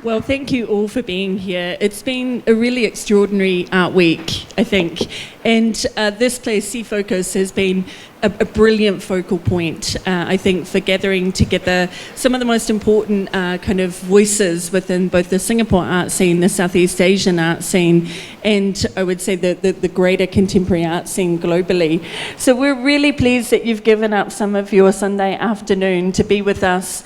Well, thank you all for being here. It's been a really extraordinary art week, I think. And this place, Seafocus, has been a brilliant focal point, I think, for gathering together some of the most important kind of voices within both the Singapore art scene, the Southeast Asian art scene, and I would say the greater contemporary art scene globally. So we're really pleased that you've given up some of your Sunday afternoon to be with us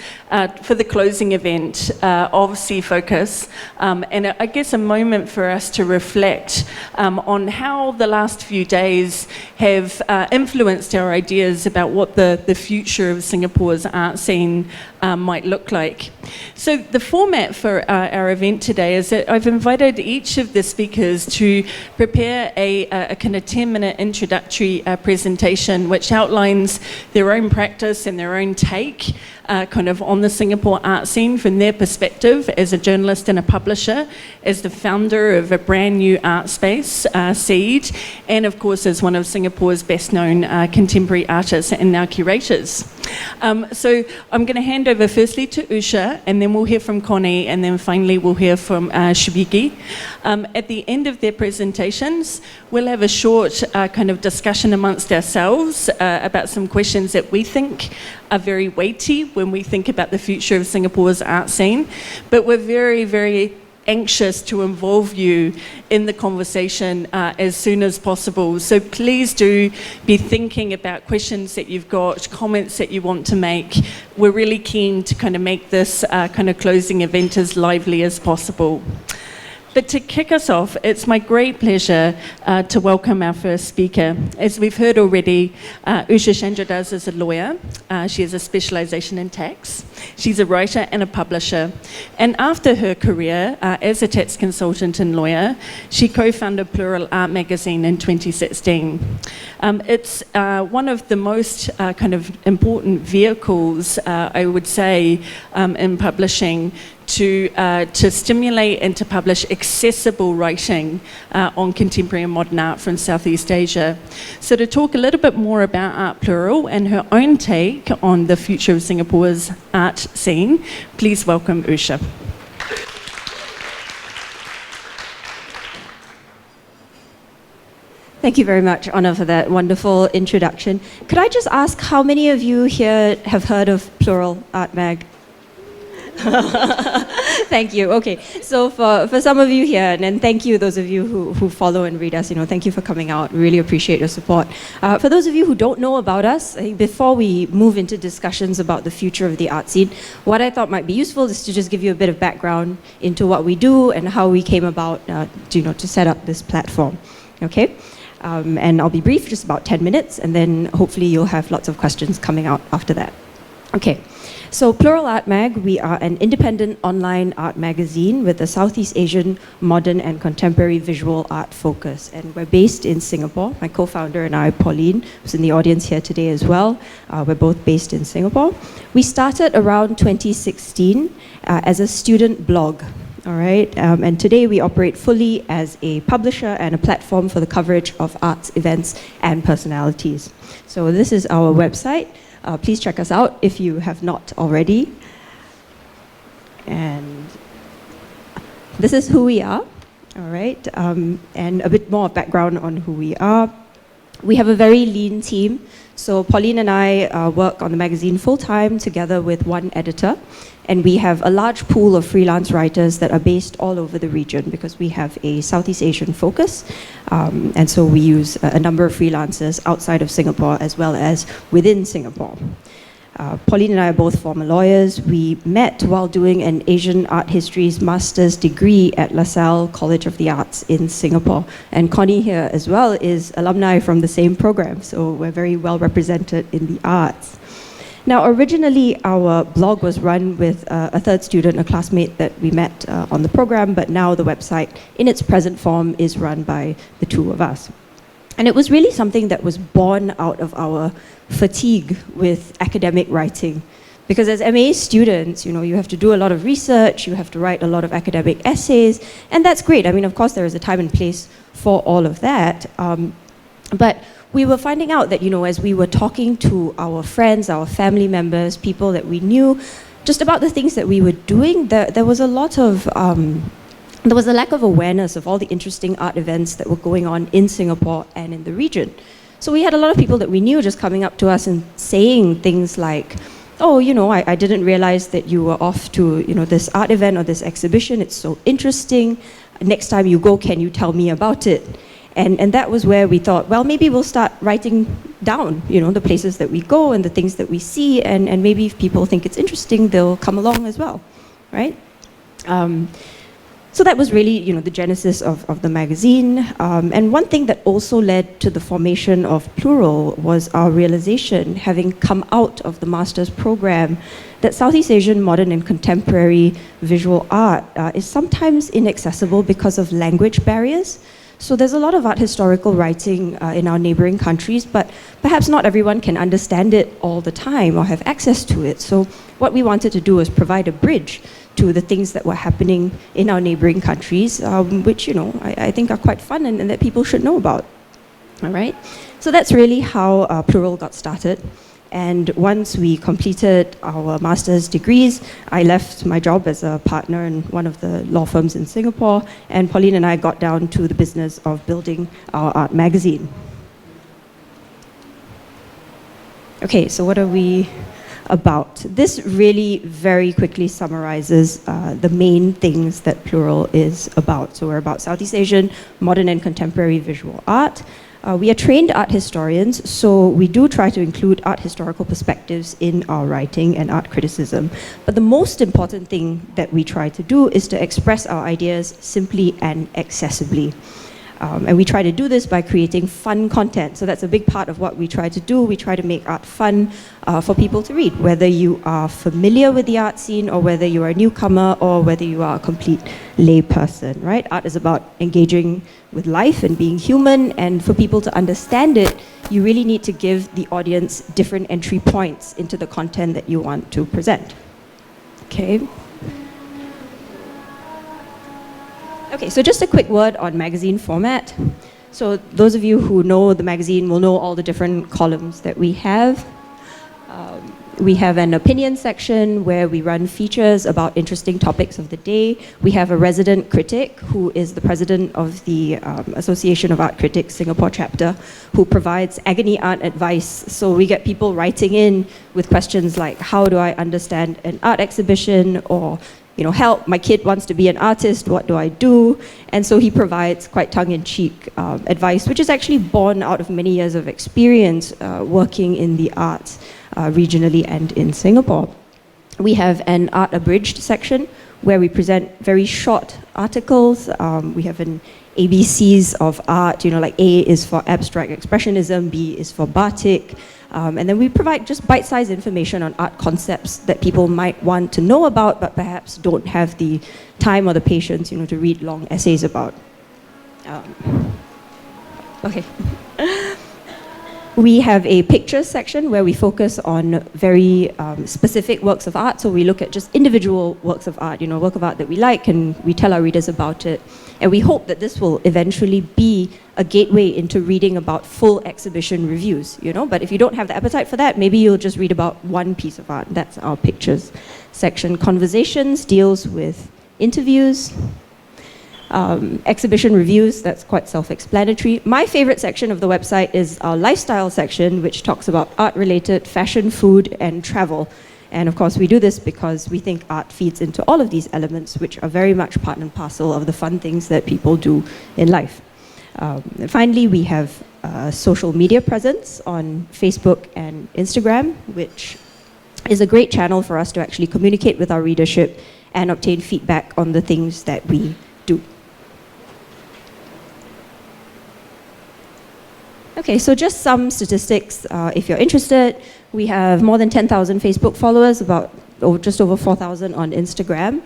for the closing event of Seafocus, and I guess a moment for us to reflect on how the last few days have influenced our ideas about what the future of Singapore's art scene might look like. So the format for our event today is that I've invited each of the speakers to prepare a kind of 10-minute introductory presentation which outlines their own practice and their own take kind of on the Singapore art scene from their perspective as a journalist and a publisher, as the founder of a brand new art space, Seed, and of course as one of Singapore's best known contemporary artists and now curators. So I'm going to hand over firstly to Usha, and then we'll hear from Connie, and then finally we'll hear from Shibiki. At the end of their presentations, we'll have a short kind of discussion amongst ourselves about some questions that we think are very weighty when we think about the future of Singapore's art scene, but we're very, very anxious to involve you in the conversation as soon as possible. So please do be thinking about questions that you've got, comments that you want to make. We're really keen to kind of make this kind of closing event as lively as possible. But to kick us off, it's my great pleasure to welcome our first speaker. As we've heard already, Usha Chandradas is a lawyer. She has a specialisation in tax. She's a writer and a publisher. And after her career as a tax consultant and lawyer, she co-founded Plural Art Magazine in 2016. It's one of the most kind of important vehicles, I would say, in publishing to stimulate and to publish accessible writing on contemporary and modern art from Southeast Asia. So to talk a little bit more about Art Plural and her own take on the future of Singapore's art scene, please welcome Usha. Thank you very much, Honor, for that wonderful introduction. Could I just ask how many of you here have heard of Plural Art Mag? Thank you. Okay, so for some of you here, and thank you those of you who follow and read us, thank you for coming out. Really appreciate your support. For those of you who don't know about us, before we move into discussions about the future of the art scene, what I thought might be useful is to just give you a bit of background into what we do and how we came about to set up this platform. Okay? And I'll be brief, just about 10 minutes, and then hopefully you'll have lots of questions coming out after that. Okay. So Plural Art Mag, we are an independent online art magazine with a Southeast Asian modern and contemporary visual art focus. And we're based in Singapore. My co-founder and I, Pauline, who's in the audience here today as well, we're both based in Singapore. We started around 2016 as a student blog. All right, and today we operate fully as a publisher and a platform for the coverage of arts, events, and personalities. So this is our website. Please check us out if you have not already. And this is who we are, all right? And a bit more background on who we are. We have a very lean team. So Pauline and I work on the magazine full-time together with one editor. And we have a large pool of freelance writers that are based all over the region because we have a Southeast Asian focus. And so we use a number of freelancers outside of Singapore as well as within Singapore. Pauline and I are both former lawyers. We met while doing an Asian Art Histories master's degree at LaSalle College of the Arts in Singapore. And Connie here as well is alumni from the same program, so we're very well represented in the arts. Now, originally, our blog was run with a third student, a classmate that we met on the program, but now the website, in its present form, is run by the two of us. And it was really something that was born out of our fatigue with academic writing. Because as MA students, you have to do a lot of research, you have to write a lot of academic essays, and that's great. I mean, of course, there is a time and place for all of that. But we were finding out that, as we were talking to our friends, our family members, people that we knew, just about the things that we were doing, there was a lot of, there was a lack of awareness of all the interesting art events that were going on in Singapore and in the region. So we had a lot of people that we knew just coming up to us and saying things like, oh, you know, I didn't realize that you were off to, you know, this art event or this exhibition. It's so interesting. Next time you go, can you tell me about it? And that was where we thought, well, maybe we'll start writing down, you know, the places that we go and the things that we see, and maybe if people think it's interesting, they'll come along as well, right? So that was really, you know, the genesis of the magazine. And one thing that also led to the formation of Plural was our realization, having come out of the master's program, that Southeast Asian modern and contemporary visual art is sometimes inaccessible because of language barriers. So there's a lot of art historical writing in our neighboring countries, but perhaps not everyone can understand it all the time or have access to it. So what we wanted to do was provide a bridge to the things that were happening in our neighboring countries, which, you know, I think are quite fun and that people should know about. All right? So that's really how Plural got started. And once we completed our master's degrees, I left my job as a partner in one of the law firms in Singapore, and Pauline and I got down to the business of building our art magazine. Okay, so what are we about? This really very quickly summarizes the main things that Plural is about. So we're about Southeast Asian, modern and contemporary visual art. We are trained art historians, so we do try to include art historical perspectives in our writing and art criticism. But the most important thing that we try to do is to express our ideas simply and accessibly. And we try to do this by creating fun content. So that's a big part of what we try to do. We try to make art fun for people to read, whether you are familiar with the art scene or whether you are a newcomer or whether you are a complete lay person, right? Art is about engaging with life and being human, and for people to understand it, you really need to give the audience different entry points into the content that you want to present. Okay. Okay, so just a quick word on magazine format. So those of you who know the magazine will know all the different columns that we have. We have an opinion section where we run features about interesting topics of the day. We have a resident critic who is the president of the Association of Art Critics Singapore chapter, who provides agony art advice. So we get people writing in with questions like, how do I understand an art exhibition? Or, you know, help, my kid wants to be an artist, what do I do? And so he provides quite tongue-in-cheek advice, which is actually born out of many years of experience working in the arts regionally and in Singapore. We have an art abridged section where we present very short articles. We have an ABCs of art, you know, like A is for abstract expressionism, B is for batik. And then we provide just bite-sized information on art concepts that people might want to know about, but perhaps don't have the time or the patience, you know, to read long essays about. Okay. We have a pictures section where we focus on very specific works of art. So we look at just individual works of art, you know, work of art that we like, and we tell our readers about it. And we hope that this will eventually be a gateway into reading about full exhibition reviews, you know. But if you don't have the appetite for that, maybe you'll just read about one piece of art. That's our pictures section. Conversations deals with interviews. Exhibition reviews, that's quite self-explanatory. My favorite section of the website is our lifestyle section, which talks about art-related fashion, food, and travel. And of course, we do this because we think art feeds into all of these elements, which are very much part and parcel of the fun things that people do in life. And finally, we have social media presence on Facebook and Instagram, which is a great channel for us to actually communicate with our readership and obtain feedback on the things that we do. Okay, so just some statistics if you're interested. We have more than 10,000 Facebook followers, about just over 4,000 on Instagram.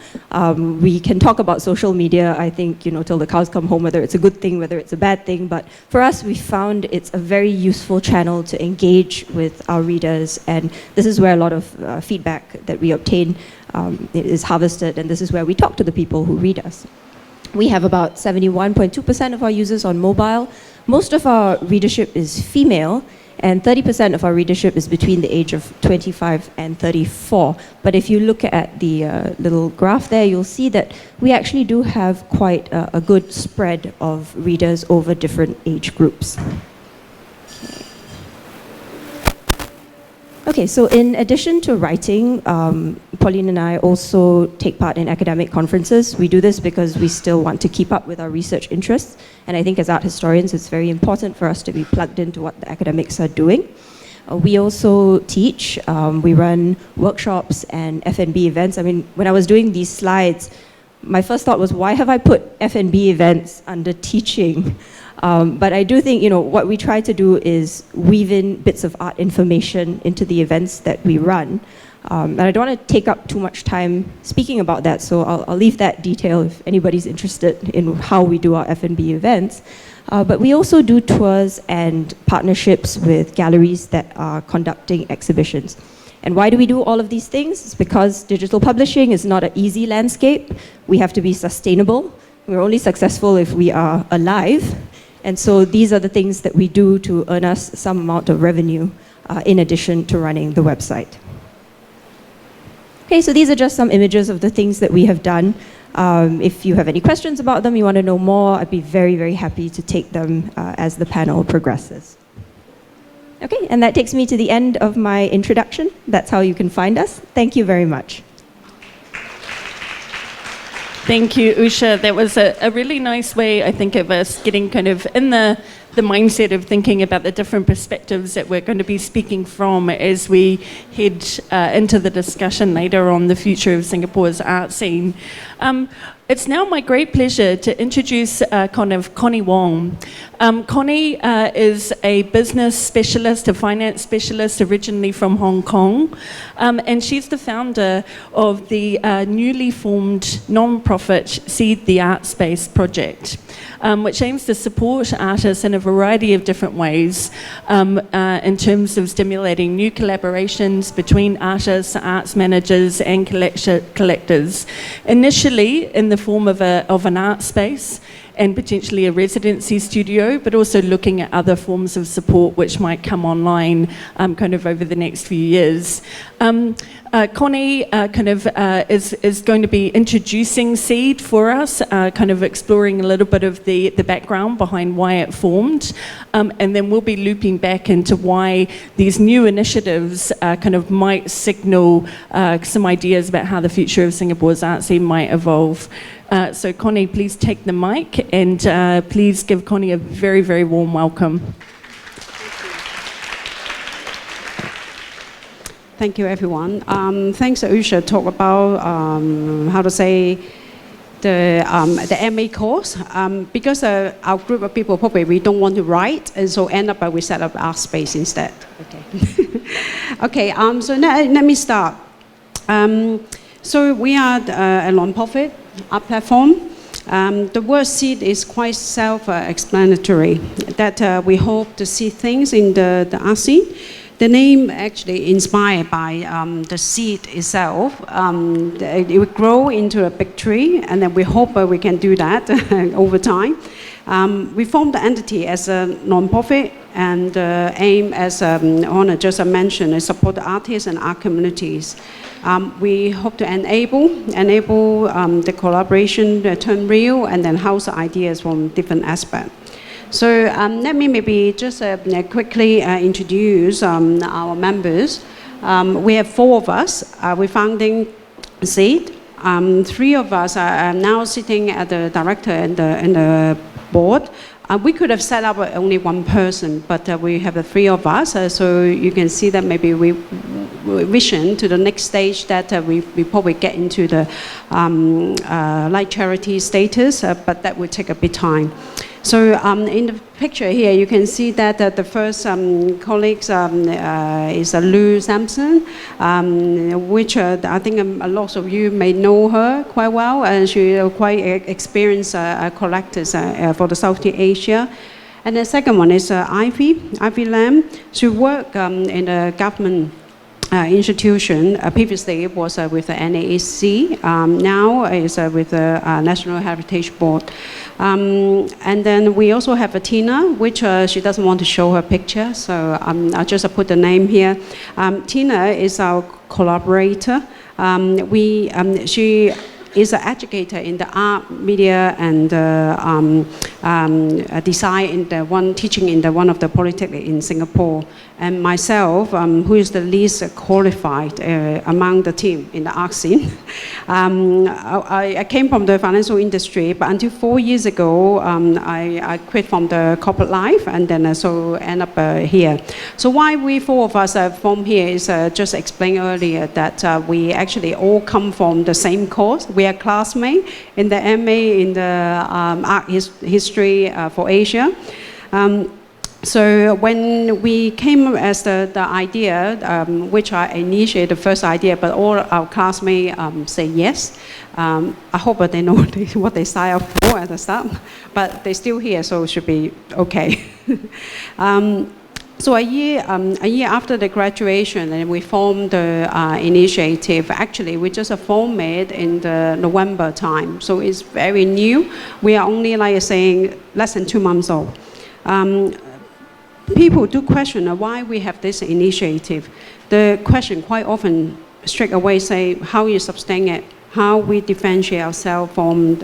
We can talk about social media, I think, you know, till the cows come home, whether it's a good thing, whether it's a bad thing. But for us, we found it's a very useful channel to engage with our readers. And this is where a lot of feedback that we obtain is harvested. And this is where we talk to the people who read us. We have about 71.2% of our users on mobile. Most of our readership is female, And 30% of our readership is between the age of 25 and 34. But if you look at the little graph there, you'll see that we actually do have quite a good spread of readers over different age groups. Okay, so in addition to writing, Pauline and I also take part in academic conferences. We do this because we still want to keep up with our research interests. And I think as art historians, it's very important for us to be plugged into what the academics are doing. We also teach, we run workshops and F&B events. I mean, when I was doing these slides, my first thought was, why have I put F&B events under teaching? But I do think, what we try to do is weave in bits of art information into the events that we run. And I don't want to take up too much time speaking about that, so I'll leave that detail if anybody's interested in how we do our F&B events. But we also do tours and partnerships with galleries that are conducting exhibitions. And why do we do all of these things? It's because digital publishing is not an easy landscape. We have to be sustainable. We're only successful if we are alive. And so these are the things that we do to earn us some amount of revenue in addition to running the website. Okay, so these are just some images of the things that we have done. If you have any questions about them, you want to know more, I'd be very, very happy to take them as the panel progresses. Okay, and that takes me to the end of my introduction. That's how you can find us. Thank you very much. Thank you, Usha. That was a really nice way, I think, of us getting kind of in the mindset of thinking about the different perspectives that we're going to be speaking from as we head into the discussion later on the future of Singapore's art scene. It's now my great pleasure to introduce Connie Wong. Connie is a business specialist, a finance specialist originally from Hong Kong, and she's the founder of the newly formed non-profit Seed the Art Space project, which aims to support artists in a variety of different ways in terms of stimulating new collaborations between artists, arts managers and collectors. Initially in the form of an art space and potentially a residency studio, but also looking at other forms of support which might come online kind of over the next few years. Connie is going to be introducing Seed for us, kind of exploring a little bit of the background behind why it formed, and then we'll be looping back into why these new initiatives kind of might signal some ideas about how the future of Singapore's art scene might evolve. So Connie, please take the mic and please give Connie a very, very warm welcome. Thank you, everyone. Thanks, Usha, talk about how to say the MA course. Because our group of people probably we don't want to write, and so end up we set up art space instead. Okay. Okay. So let me start. So we are a non-profit art platform. The word seed is quite self-explanatory, that we hope to see things in the art scene. The name actually inspired by the seed itself. It would grow into a big tree, and then we hope we can do that over time. We formed the entity as a non-profit and aim, as Honor just mentioned, to support the artists and art communities. We hope to enable the collaboration to turn real and then house ideas from different aspects. So let me maybe just quickly introduce our members. We have 4 of us. We're founding Seed. 3 of us are now sitting at the director and the board. We could have set up only 1 person, but we have the 3 of us. So you can see that maybe we vision to the next stage that we probably get into the like charity status, but that will take a bit time. So in the picture here, you can see that the first colleagues is Lou Sampson, which I think a lot of you may know her quite well, and she's quite experienced collector for the Southeast Asia. And the second one is Ivy Lam. She worked in the government institution. Previously, it was with the NAAC. Now is with the National Heritage Board. And then we also have Tina, which she doesn't want to show her picture, so I'll just put the name here. Tina is our collaborator. She is an educator in the art, media, and design teaching in one of the polytechnic in Singapore. And myself, who is the least qualified among the team in the art scene. I came from the financial industry, but until 4 years ago, I quit from the corporate life, and then so end up here. So why we four of us formed here is just explained earlier that we actually all come from the same course. We are classmates in the MA in the art history for Asia. So when we came as the idea, which I initiated the first idea, but all our classmates say yes. I hope that they know what they signed up for at the start, but they're still here, so it should be okay. So a year after the graduation, and we formed the initiative. Actually, we just formed it in the November time, so it's very new. We are only like saying less than 2 months old. People do question why we have this initiative. The question quite often straight away say how you sustain it, how we differentiate ourselves from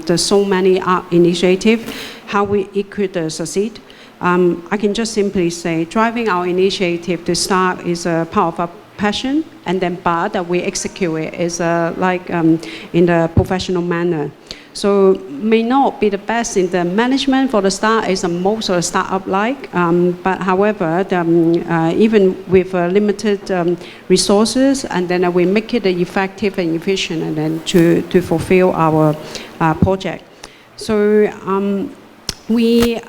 the so many art initiatives, how it could succeed. I can just simply say driving our initiative to start is a part of our passion, and then but that we execute it is in the professional manner. So may not be the best in the management for the start, is most of the startup like, but however, even with limited resources, and then we make it effective and efficient, and then to fulfill our project. So we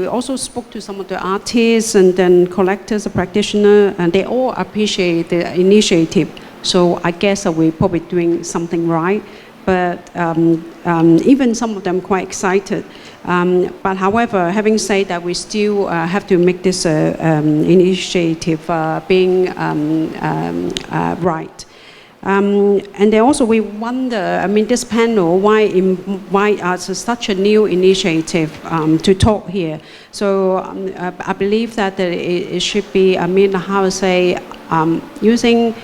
also spoke to some of the artists and then collectors, practitioners, and they all appreciate the initiative. So I guess we're probably doing something right. But even some of them quite excited. But however, having said that, we still have to make this initiative being right. And then also we wonder, I mean, this panel, why such a new initiative to talk here? So I believe that it should be, using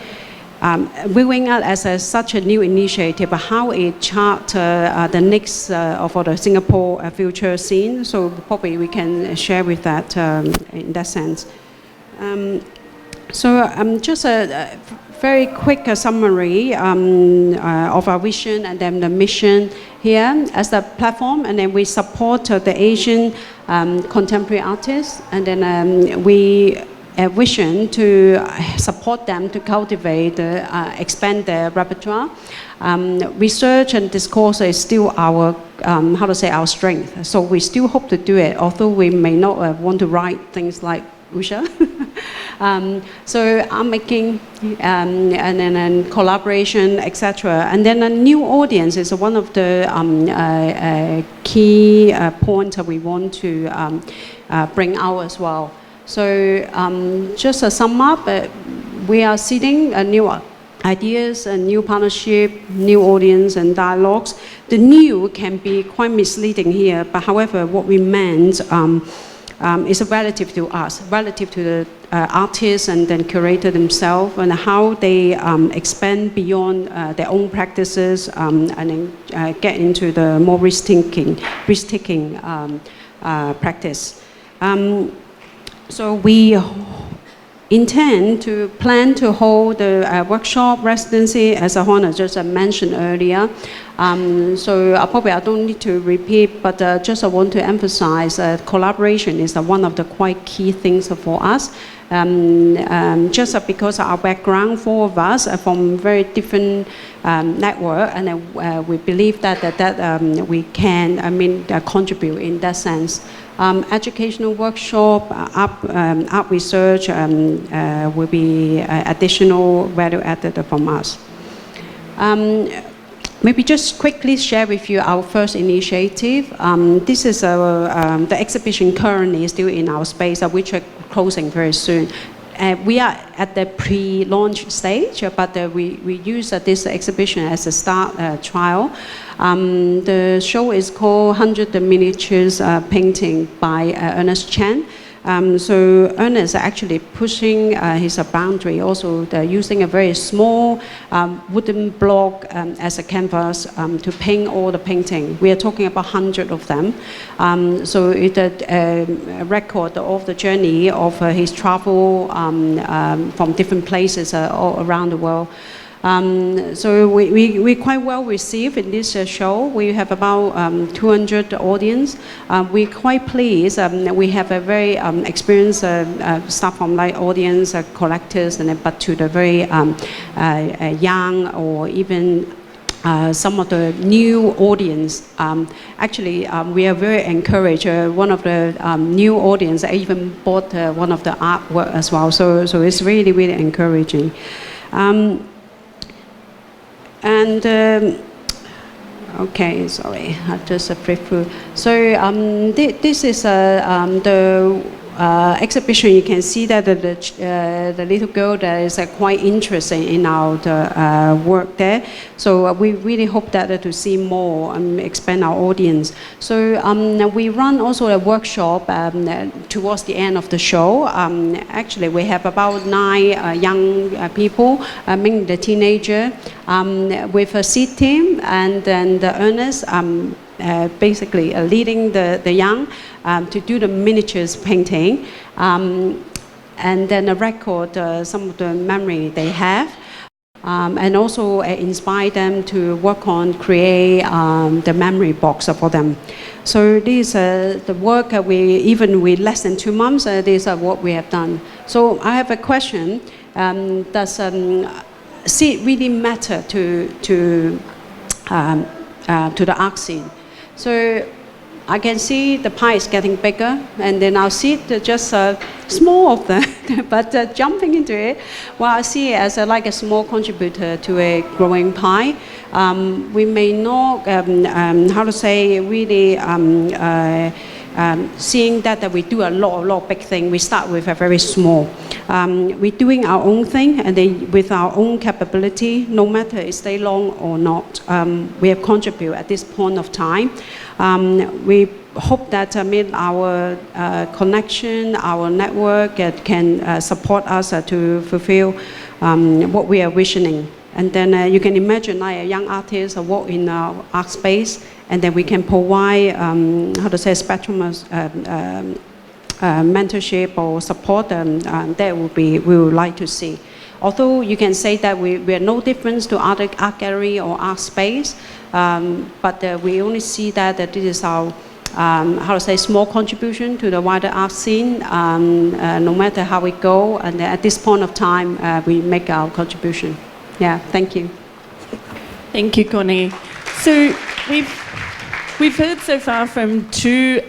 viewing it as such a new initiative, how it chart the next for the Singapore future scene. So probably we can share with that in that sense. Just a very quick summary of our vision and then the mission here as the platform, and then we support the Asian contemporary artists, and then we a vision to support them to cultivate, expand their repertoire. Research and discourse is still our, our strength. So we still hope to do it, although we may not want to write things like Usha. So I'm making and then collaboration, etc. And then a new audience is one of the key points that we want to bring out as well. So just to sum up, we are seeding new ideas, a new partnership, new audience and dialogues. The new can be quite misleading here, but however, what we meant is relative to us, relative to the artists and then curator themselves, and how they expand beyond their own practices and then get into the more risk-taking practice. So we plan to hold the workshop residency, as Ahona just mentioned earlier. So I don't need to repeat, but just I want to emphasize collaboration is one of the quite key things for us. Just because our background, four of us are from very different network, and we believe that we can, contribute in that sense. Educational workshop, art research will be additional value added from us. Maybe just quickly share with you our first initiative. This is the exhibition currently is still in our space, which are closing very soon. we are at the pre-launch stage, but we use this exhibition as a start trial. The show is called 100 Miniatures Painting by Ernest Chen. So Ernest actually pushing his boundary, also using a very small wooden block as a canvas to paint all the painting. We are talking about 100 of them. So it's a record of the journey of his travel from different places all around the world. So we quite well received in this show. We have about 200 audience. We're quite pleased. We have a very experienced staff from like audience, collectors, but to the very young or even some of the new audience. Actually, we are very encouraged. One of the new audience even bought one of the artwork as well. So it's really, really encouraging. Okay, sorry, I just flip through. So this is the exhibition. You can see that the little girl that is quite interested in our work there. So we really hope that to see more and expand our audience. So we run also a workshop towards the end of the show. Actually, we have about 9 young people, mainly the teenager, with a seed team, and then the Ernest basically leading the young to do the miniatures painting, and then record some of the memory they have, and also inspire them to work on create the memory box for them. So these the work even with less than 2 months, these are what we have done. So I have a question: does seed really matter to the art scene? So I can see the pie is getting bigger, and then I'll see it just small of them, but jumping into it, well, I see it as like a small contributor to a growing pie. We may not, how to say, really seeing that we do a lot of big thing. We start with a very small. We're doing our own thing, and then with our own capability, no matter it stay long or not, we have contributed at this point of time. We hope that our connection, our network can support us to fulfill what we are visioning. And then you can imagine like a young artist walk in our art space, and then we can provide, how to say, spectrum of mentorship or support that we would like to see. Although you can say that we are no difference to other art gallery or art space, but we only see that this is our, how to say, small contribution to the wider art scene, no matter how we go, and at this point of time, we make our contribution. Yeah, thank you. Thank you, Connie. So we've heard so far from two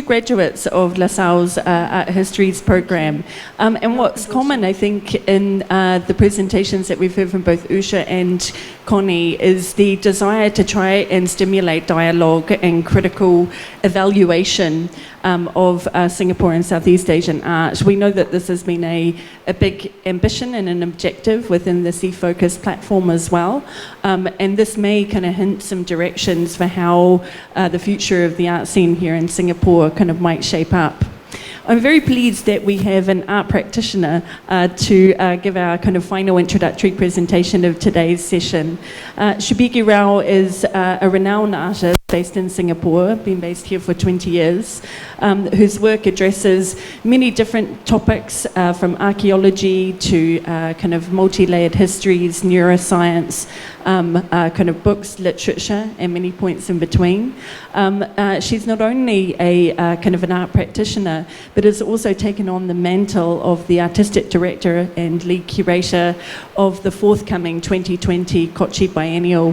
graduates of LaSalle's Art Histories program, and what's common, I think, in the presentations that we've heard from both Usha and Connie is the desire to try and stimulate dialogue and critical evaluation of Singapore and Southeast Asian art. We know that this has been a big ambition and an objective within the C-Focus platform as well, and this may kind of hint some directions for how the future of the art scene here in Singapore kind of might shape up. I'm very pleased that we have an art practitioner to give our kind of final introductory presentation of today's session. Shubhigi Rao is a renowned artist based in Singapore, been based here for 20 years, whose work addresses many different topics from archaeology to kind of multi-layered histories, neuroscience, kind of books, literature, and many points in between. She's not only a kind of an art practitioner, but has also taken on the mantle of the artistic director and lead curator of the forthcoming 2020 Kochi Biennial,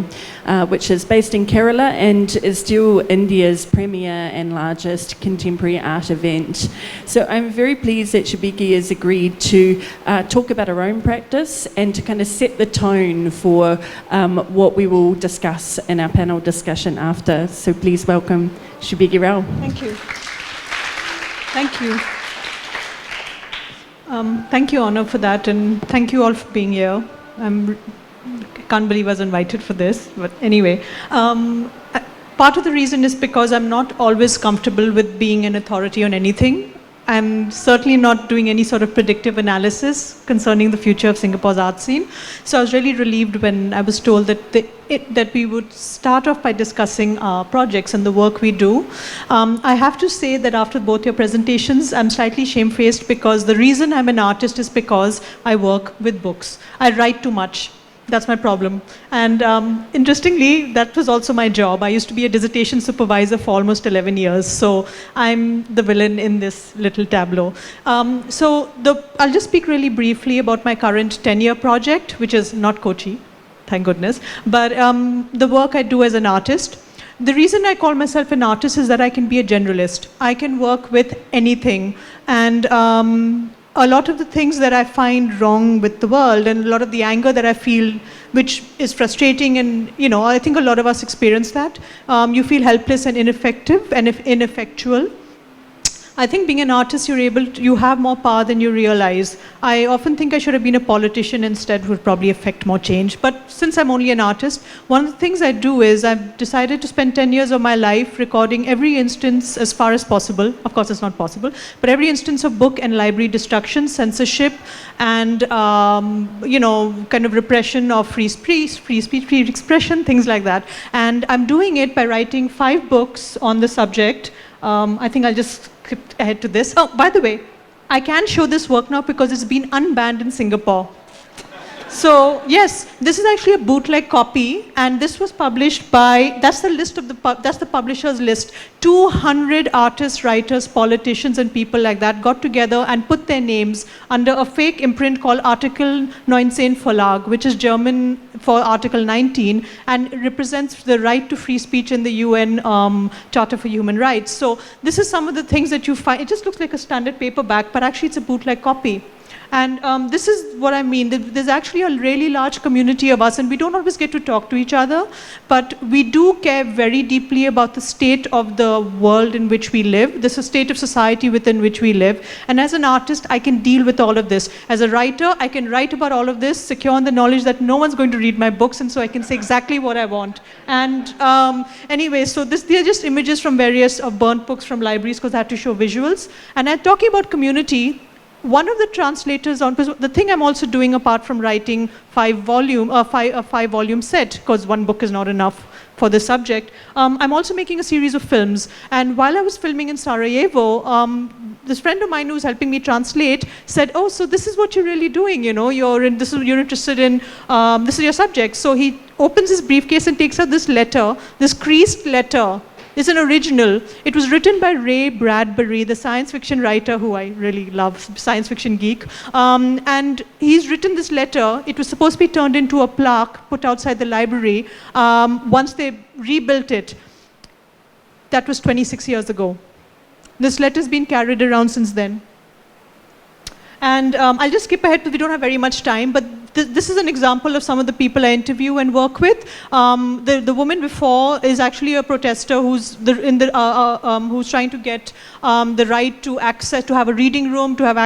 which is based in Kerala and is still India's premier and largest contemporary art event. So I'm very pleased that Shubhigi has agreed to talk about her own practice and to kind of set the tone for what we will discuss in our panel discussion after. So please welcome Shubhigi Rao. Thank you. Thank you. Thank you, Honor, for that, and thank you all for being here. Can't believe I was invited for this, but anyway. Part of the reason is because I'm not always comfortable with being an authority on anything. I'm certainly not doing any sort of predictive analysis concerning the future of Singapore's art scene. So I was really relieved when I was told that we would start off by discussing our projects and the work we do. I have to say that after both your presentations, I'm slightly shamefaced because the reason I'm an artist is because I work with books. I write too much. That's my problem. And interestingly, that was also my job. I used to be a dissertation supervisor for almost 11 years. So I'm the villain in this little tableau. I'll just speak really briefly about my current 10-year project, which is not Kochi, thank goodness, but the work I do as an artist. The reason I call myself an artist is that I can be a generalist. I can work with anything. And a lot of the things that I find wrong with the world and a lot of the anger that I feel, which is frustrating, and I think a lot of us experience that. You feel helpless and ineffective and ineffectual. I think being an artist, you have more power than you realize. I often think I should have been a politician instead, would probably affect more change. But since I'm only an artist, one of the things I do is I've decided to spend 10 years of my life recording every instance as far as possible. Of course, it's not possible, but every instance of book and library destruction, censorship, and kind of repression of free speech, free expression, things like that. And I'm doing it by writing 5 books on the subject. I think I'll just skip ahead to this. Oh, by the way, I can show this work now because it's been unbanned in Singapore. So yes, this is actually a bootleg copy, and this was published by, that's the publisher's list. 200 artists, writers, politicians, and people like that got together and put their names under a fake imprint called Artikel 19 Verlag, which is German for Article 19, and represents the right to free speech in the UN Charter for Human Rights. So this is some of the things that you find. It just looks like a standard paperback, but actually it's a bootleg copy. And this is what I mean. There's actually a really large community of us, and we don't always get to talk to each other, but we do care very deeply about the state of the world in which we live. This is a state of society within which we live. And as an artist, I can deal with all of this. As a writer, I can write about all of this, secure in the knowledge that no one's going to read my books, and so I can say exactly what I want. And anyway, so these are just images from various burnt books from libraries because I had to show visuals. And I'm talking about community. One of the translators the thing I'm also doing apart from writing a 5-volume set, because one book is not enough for the subject, I'm also making a series of films. And while I was filming in Sarajevo, this friend of mine who's helping me translate said, oh, so this is what you're really doing, you're interested in, this is your subject. So he opens his briefcase and takes out this letter, this creased letter. It's an original. It was written by Ray Bradbury, the science fiction writer who I really love, science fiction geek. And he's written this letter. It was supposed to be turned into a plaque put outside the library once they rebuilt it. That was 26 years ago. This letter's been carried around since then. And I'll just skip ahead because we don't have very much time, but this is an example of some of the people I interview and work with. The woman before is actually a protester who's trying to get the right to have a reading room, to have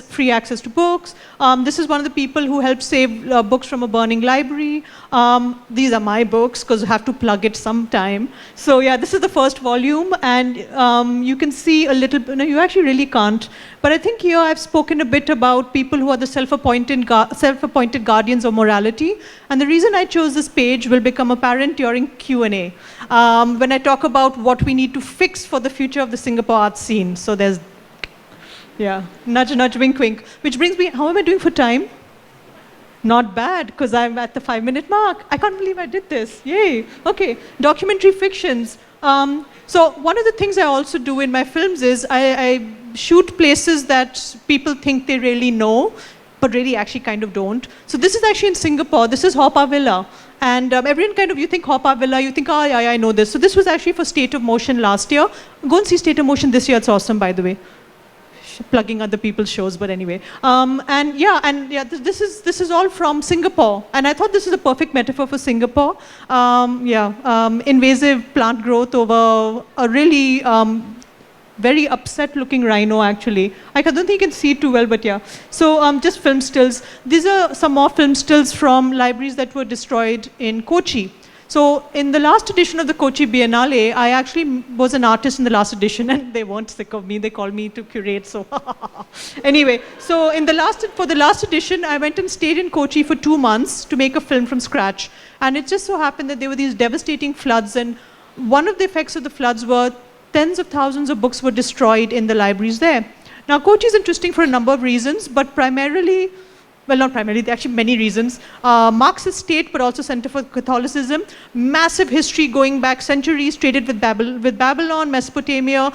free access to books. This is one of the people who helped save books from a burning library. These are my books because I have to plug it sometime. So yeah, this is the first volume, and you can see a little. No, you actually really can't. But I think here I've spoken a bit about people who are the self-appointed guardians of morality. And the reason I chose this page will become apparent during Q&A, when I talk about what we need to fix for the future of the Singapore art scene. So there's, yeah, nudge, nudge, wink, wink. Which brings me, how am I doing for time? Not bad, because I'm at the 5-minute mark. I can't believe I did this. Yay. Okay, documentary fictions. So one of the things I also do in my films is I shoot places that people think they really know, but really actually kind of don't. So this is actually in Singapore. This is Haw Par Villa. And everyone you think Haw Par Villa, you think, oh, yeah, I know this. So this was actually for State of Motion last year. Go and see State of Motion this year. It's awesome, by the way. Plugging other people's shows, but anyway. This is all from Singapore. And I thought this is a perfect metaphor for Singapore. Invasive plant growth over a really very upset looking rhino actually. I don't think you can see it too well, but yeah. So just film stills. These are some more film stills from libraries that were destroyed in Kochi. So in the last edition of the Kochi Biennale, I actually was an artist in the last edition, and they weren't sick of me. They called me to curate, so anyway. So for the last edition, I went and stayed in Kochi for 2 months to make a film from scratch. And it just so happened that there were these devastating floods, and one of the effects of the floods were tens of thousands of books were destroyed in the libraries there. Now, Kochi is interesting for a number of reasons, but primarily, well, not primarily, there are actually many reasons. Marxist state, but also Center for Catholicism. Massive history going back centuries, traded with Babylon, Mesopotamia,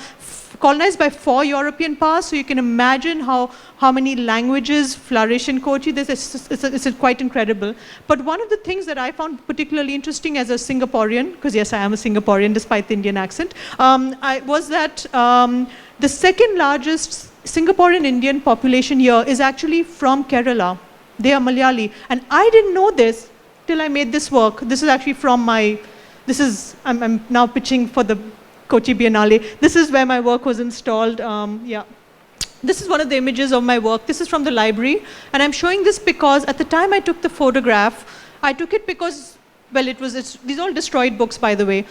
colonized by 4 European powers. So you can imagine how many languages flourish in Kochi. It's quite incredible. But one of the things that I found particularly interesting as a Singaporean, because yes, I am a Singaporean despite the Indian accent, was that the second largest Singaporean Indian population here is actually from Kerala. They are Malayali. And I didn't know this till I made this work. This is actually from I'm now pitching for the Kochi Biennale. This is where my work was installed. Yeah. This is one of the images of my work. This is from the library. And I'm showing this because at the time I took the photograph, I took it because, well, these are all destroyed books, by the way.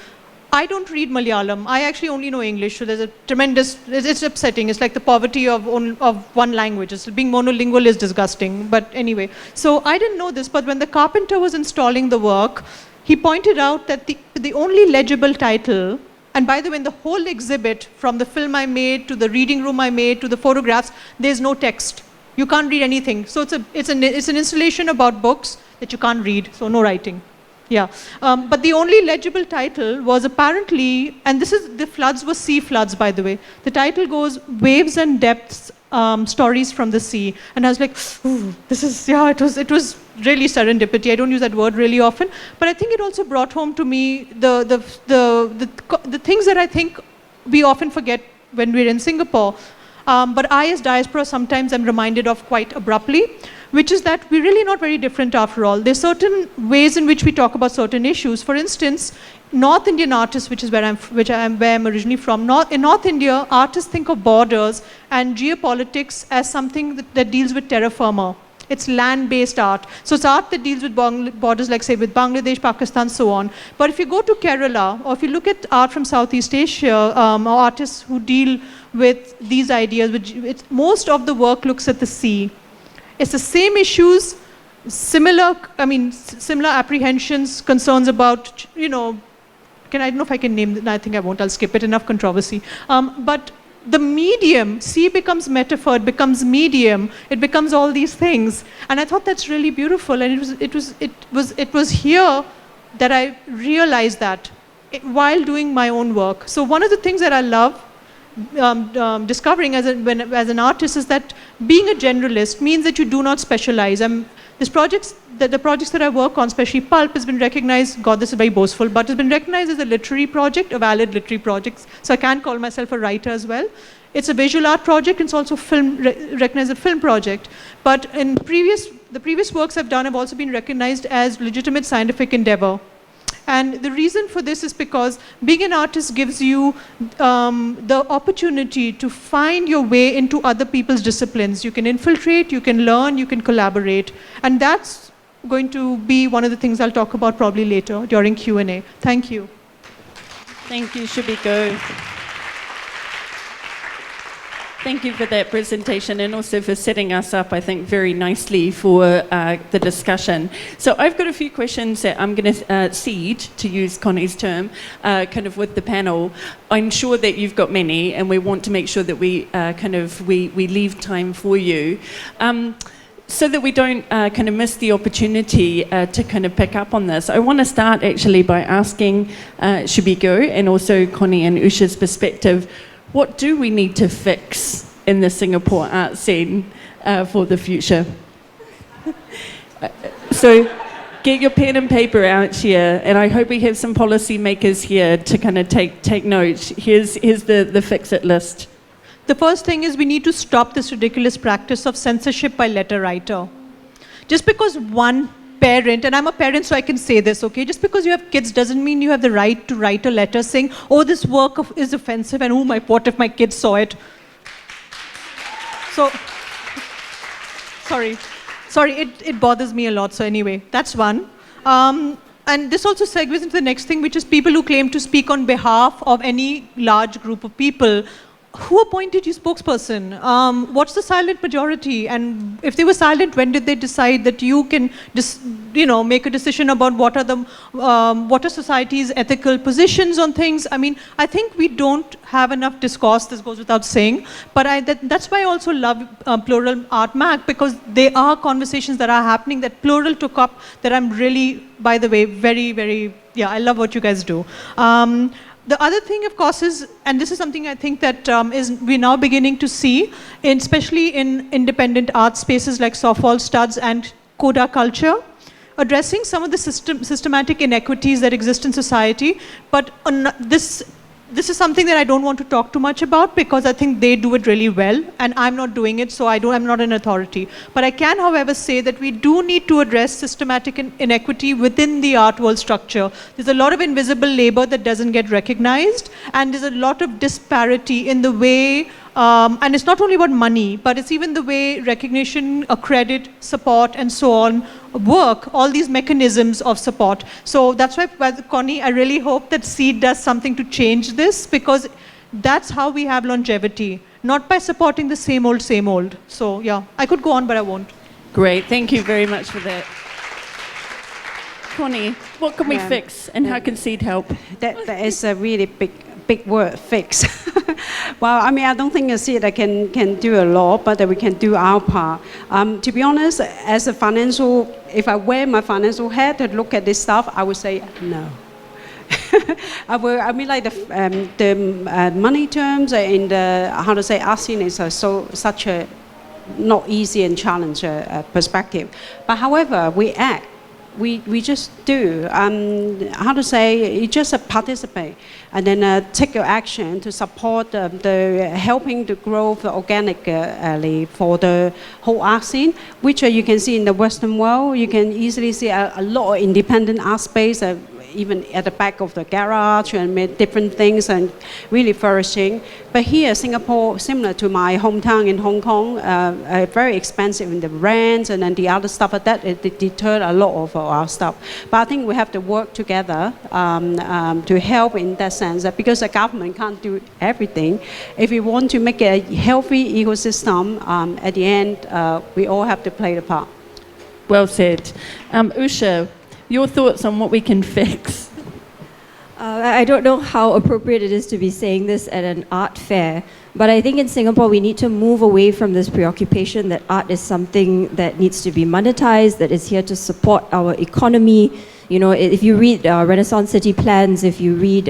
I don't read Malayalam. I actually only know English, so there's a tremendous, it's upsetting. It's like the poverty of one language. Being monolingual is disgusting, but anyway. So I didn't know this, but when the carpenter was installing the work, he pointed out that the only legible title, and by the way, in the whole exhibit, from the film I made, to the reading room I made, to the photographs, there's no text. You can't read anything. So it's an installation about books that you can't read, so no writing. Yeah, but the only legible title was apparently, and the floods were sea floods, by the way. The title goes, Waves and Depths, Stories from the Sea. And I was like, ooh, it was really serendipity. I don't use that word really often, but I think it also brought home to me the things that I think we often forget when we're in Singapore. But I, as diaspora, sometimes I'm reminded of quite abruptly, which is that we're really not very different after all. There's certain ways in which we talk about certain issues. For instance, North Indian artists, which is where I'm originally from, in North India, artists think of borders and geopolitics as something that deals with terra firma. It's land-based art. So it's art that deals with borders, like say with Bangladesh, Pakistan, so on. But if you go to Kerala, or if you look at art from Southeast Asia, or artists who deal with these ideas, most of the work looks at the sea. It's the same issues, similar apprehensions, concerns about, I don't know if I can name it, I think I won't, I'll skip it, enough controversy. But the medium, sea becomes metaphor, it becomes medium, it becomes all these things. And I thought that's really beautiful, and it was here that I realized that while doing my own work. So one of the things that I love discovering as an artist is that being a generalist means that you do not specialize. The projects that I work on, especially Pulp, has been recognized, God, this is very boastful, but has been recognized as a literary project, a valid literary project. So I can call myself a writer as well. It's a visual art project, it's also recognized as a film project. But in the previous works I've done have also been recognized as legitimate scientific endeavor. And the reason for this is because being an artist gives you the opportunity to find your way into other people's disciplines. You can infiltrate, you can learn, you can collaborate. And that's going to be one of the things I'll talk about probably later during Q&A. Thank you. Thank you, Shubiko. Thank you for that presentation, and also for setting us up, I think, very nicely for the discussion. So I've got a few questions that I'm going to seed, to use Connie's term, kind of with the panel. I'm sure that you've got many, and we want to make sure that we we leave time for you. So that we don't kind of miss the opportunity to kind of pick up on this, I want to start actually by asking Shubiko, and also Connie and Usha's perspective, what do we need to fix in the Singapore art scene for the future? So get your pen and paper out here, and I hope we have some policymakers here to kind of take note. Here's the fix-it list. The first thing is we need to stop this ridiculous practice of censorship by letter writer. Just because one parent, and I'm a parent so I can say this, okay? Just because you have kids doesn't mean you have the right to write a letter saying, oh, this work is offensive and what if my kids saw it? So, sorry, it bothers me a lot. So anyway, that's one. And this also segues into the next thing, which is people who claim to speak on behalf of any large group of people. Who appointed you spokesperson? What's the silent majority? And if they were silent, when did they decide that you can, make a decision about what are society's ethical positions on things? I mean, I think we don't have enough discourse. This goes without saying. But that's why I also love Plural Art Mag, because there are conversations that are happening that Plural took up that I'm really, by the way, very, very, I love what you guys do. The other thing, of course, is, and this is something I think that we're now beginning to see, especially in independent art spaces like Softwall Studs and Coda Culture, addressing some of the systematic inequities that exist in society. But this is something that I don't want to talk too much about because I think they do it really well, and I'm not doing it, so I'm not an authority. But I can, however, say that we do need to address systematic inequity within the art world structure. There's a lot of invisible labor that doesn't get recognized, and there's a lot of disparity in the way, and it's not only about money, but it's even the way recognition, credit, support, and so on work, all these mechanisms of support. So that's why, Connie, I really hope that SEED does something to change this, because that's how we have longevity, not by supporting the same old, same old. So yeah, I could go on, but I won't. Great, thank you very much for that. Connie, what can we fix, and how can SEED help? That is a really big word, fix. Well, I mean, I don't think SEED can do a lot, but that we can do our part. To be honest, as a financial, if I wear my financial hat to look at this stuff, I would say no. I mean, like the money terms in the, how to say, art scene is such a not easy and challenging perspective. But however, we act. We just do, how to say, you just participate and then take your action to support the helping to grow the organically for the whole art scene, which you can see in the Western world. You can easily see a lot of independent art space, even at the back of the garage, and made different things and really flourishing. But here, Singapore, similar to my hometown in Hong Kong, very expensive in the rent and then the other stuff like that, it deterred a lot of our stuff. But I think we have to work together to help in that sense, because the government can't do everything. If we want to make a healthy ecosystem, at the end, we all have to play the part. Well said. Usha, your thoughts on what we can fix? I don't know how appropriate it is to be saying this at an art fair, but I think in Singapore we need to move away from this preoccupation that art is something that needs to be monetized, that is here to support our economy. You know, if you read Renaissance City plans, if you read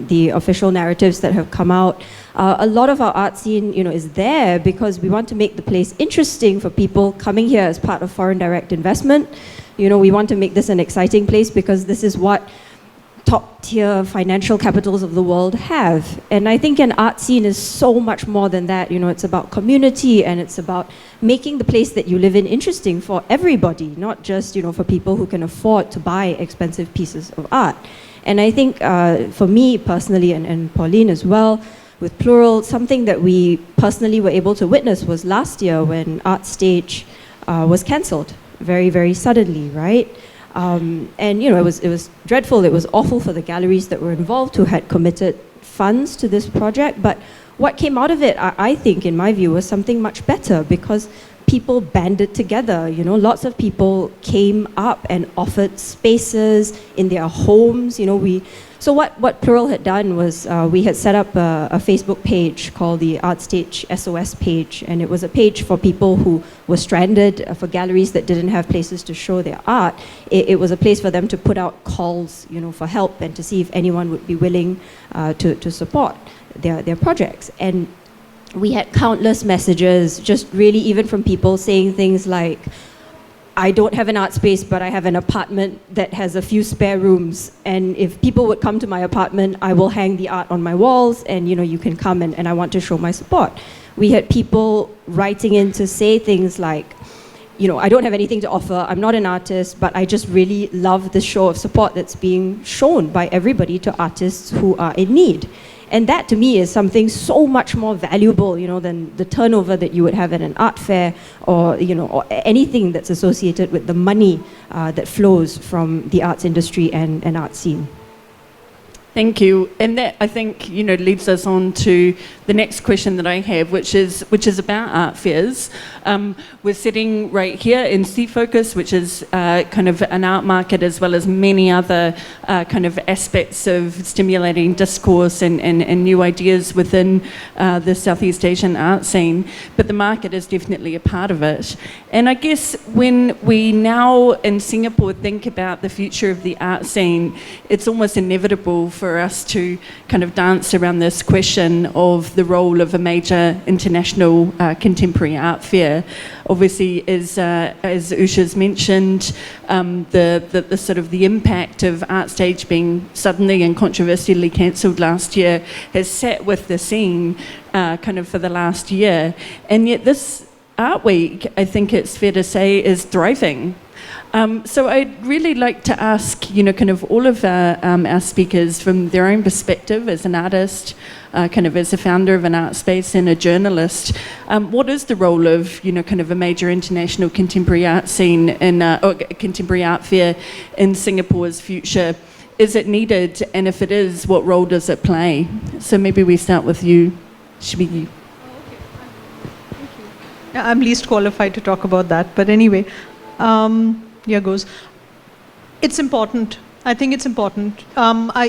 the official narratives that have come out, a lot of our art scene, is there because we want to make the place interesting for people coming here as part of foreign direct investment. We want to make this an exciting place because this is what top-tier financial capitals of the world have. And I think an art scene is so much more than that. It's about community, and it's about making the place that you live in interesting for everybody, not just, for people who can afford to buy expensive pieces of art. And I think for me personally, and Pauline as well, with Plural, something that we personally were able to witness was last year when ArtStage was cancelled very, very suddenly, right? And it was dreadful. It was awful for the galleries that were involved who had committed funds to this project. But what came out of it, I think, in my view, was something much better because people banded together. Lots of people came up and offered spaces in their homes. So what Plural had done was we had set up a Facebook page called the ArtStage SOS page, and it was a page for people who were stranded, for galleries that didn't have places to show their art. It was a place for them to put out calls, for help and to see if anyone would be willing to support their projects. And we had countless messages, just really even from people saying things like, I don't have an art space, but I have an apartment that has a few spare rooms. And if people would come to my apartment, I will hang the art on my walls, and you can come and I want to show my support. We had people writing in to say things like, I don't have anything to offer. I'm not an artist, but I just really love the show of support that's being shown by everybody to artists who are in need. And that to me is something so much more valuable, than the turnover that you would have at an art fair or anything that's associated with the money that flows from the arts industry and art scene. Thank you. And that, I think, leads us on to the next question that I have, which is about art fairs. We're sitting right here in CFOCUS, which is kind of an art market, as well as many other kind of aspects of stimulating discourse and new ideas within the Southeast Asian art scene. But the market is definitely a part of it. And I guess when we now in Singapore think about the future of the art scene, it's almost inevitable for us to kind of dance around this question of the role of a major international contemporary art fair. Obviously, as Usha's mentioned, the sort of the impact of ArtStage being suddenly and controversially cancelled last year has sat with the scene kind of for the last year. And yet this Art Week, I think it's fair to say, is thriving. So I'd really like to ask, kind of all of our speakers from their own perspective as an artist, kind of as a founder of an art space and a journalist, what is the role of, kind of a major international contemporary art scene or contemporary art fair in Singapore's future? Is it needed? And if it is, what role does it play? So maybe we start with you, Shmigi. Yeah, I'm least qualified to talk about that, but anyway. Here goes. It's important. I think it's important.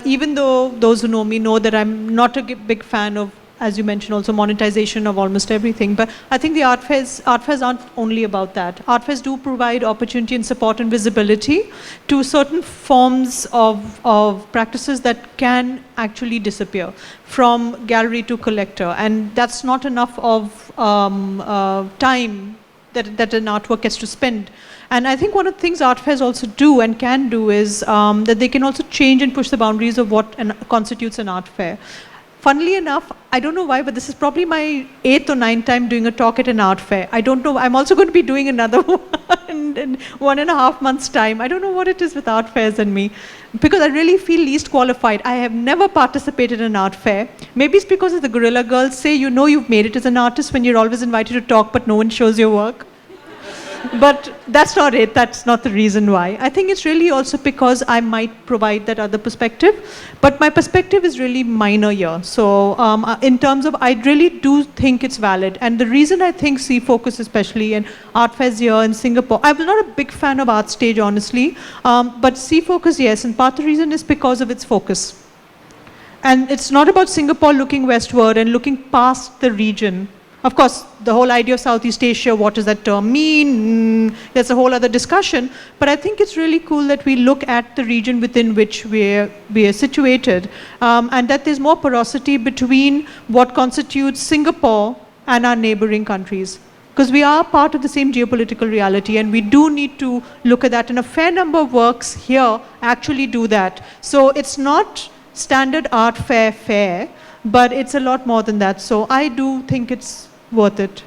Even though those who know me know that I'm not a big fan of, as you mentioned, also monetization of almost everything. But I think the art fairs aren't only about that. Art fairs do provide opportunity and support and visibility to certain forms of practices that can actually disappear, from gallery to collector. And that's not enough of time that an artwork gets to spend. And I think one of the things art fairs also do and can do is that they can also change and push the boundaries of what constitutes an art fair. Funnily enough, I don't know why, but this is probably my 8th or 9th time doing a talk at an art fair. I don't know. I'm also going to be doing another one in 1.5 months' time. I don't know what it is with art fairs and me, because I really feel least qualified. I have never participated in an art fair. Maybe it's because of the Guerrilla Girls say, you've made it as an artist when you're always invited to talk, but no one shows your work. But that's not it. That's not the reason why. I think it's really also because I might provide that other perspective. But my perspective is really minor here. So in terms of, I really do think it's valid. And the reason I think CFOCUS especially and art fairs here in Singapore, I'm not a big fan of ArtStage, honestly. But CFOCUS, yes. And part of the reason is because of its focus. And it's not about Singapore looking westward and looking past the region. Of course, the whole idea of Southeast Asia, what does that term mean? There's a whole other discussion. But I think it's really cool that we look at the region within which we are situated, and that there's more porosity between what constitutes Singapore and our neighboring countries. Because we are part of the same geopolitical reality, and we do need to look at that. And a fair number of works here actually do that. So it's not standard art fair, but it's a lot more than that. So I do think it's worth it.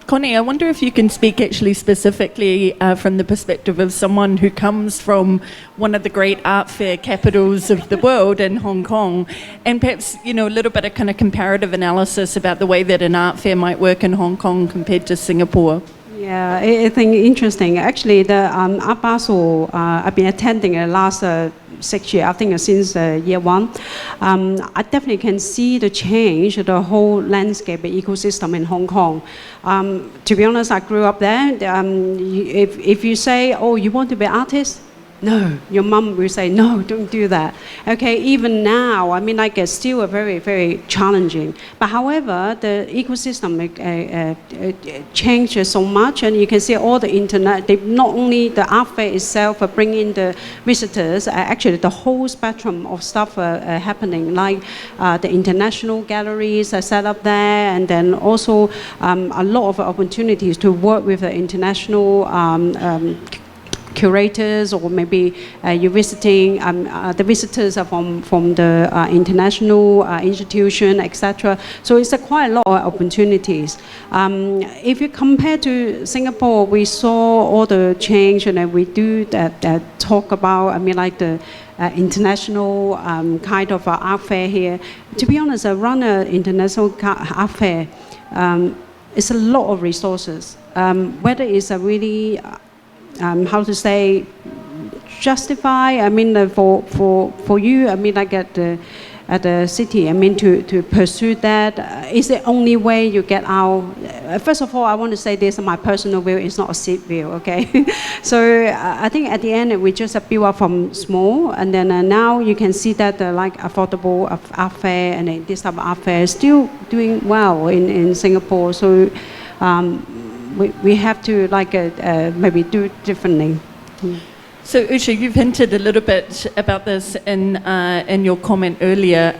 Connie, I wonder if you can speak actually specifically from the perspective of someone who comes from one of the great art fair capitals of the world in Hong Kong, and perhaps, a little bit of kind of comparative analysis about the way that an art fair might work in Hong Kong compared to Singapore. Yeah, I think interesting. Actually, the Art Basel, I've been attending the last 6 years, I think since year 1. I definitely can see the change, the whole landscape, the ecosystem in Hong Kong. To be honest, I grew up there. If you say, oh, you want to be an artist? No, your mum will say, no, don't do that. Okay, even now, it's still a very, very challenging. But however, the ecosystem changes so much, and you can see all the internet, not only the art fair itself bring in the visitors, actually the whole spectrum of stuff happening, like the international galleries are set up there, and then also a lot of opportunities to work with the international curators, or maybe you're visiting, the visitors are from the international institution, etc. So it's quite a lot of opportunities. If you compare to Singapore, we saw all the change, and we do that talk about, I mean, like the international kind of art fair here. To be honest, run an international art fair, it's a lot of resources. Whether it's a really, how to say, justify, I mean, for you, I mean, like at the city, I mean, to pursue that, is the only way you get out. First of all, I want to say this, my personal view, it's not a seat view, okay? So I think at the end, we just build up from small, and then now you can see that like affordable art fair and this type of art fair is still doing well in Singapore. So we have to like maybe do it differently. So Usha, you've hinted a little bit about this in your comment earlier,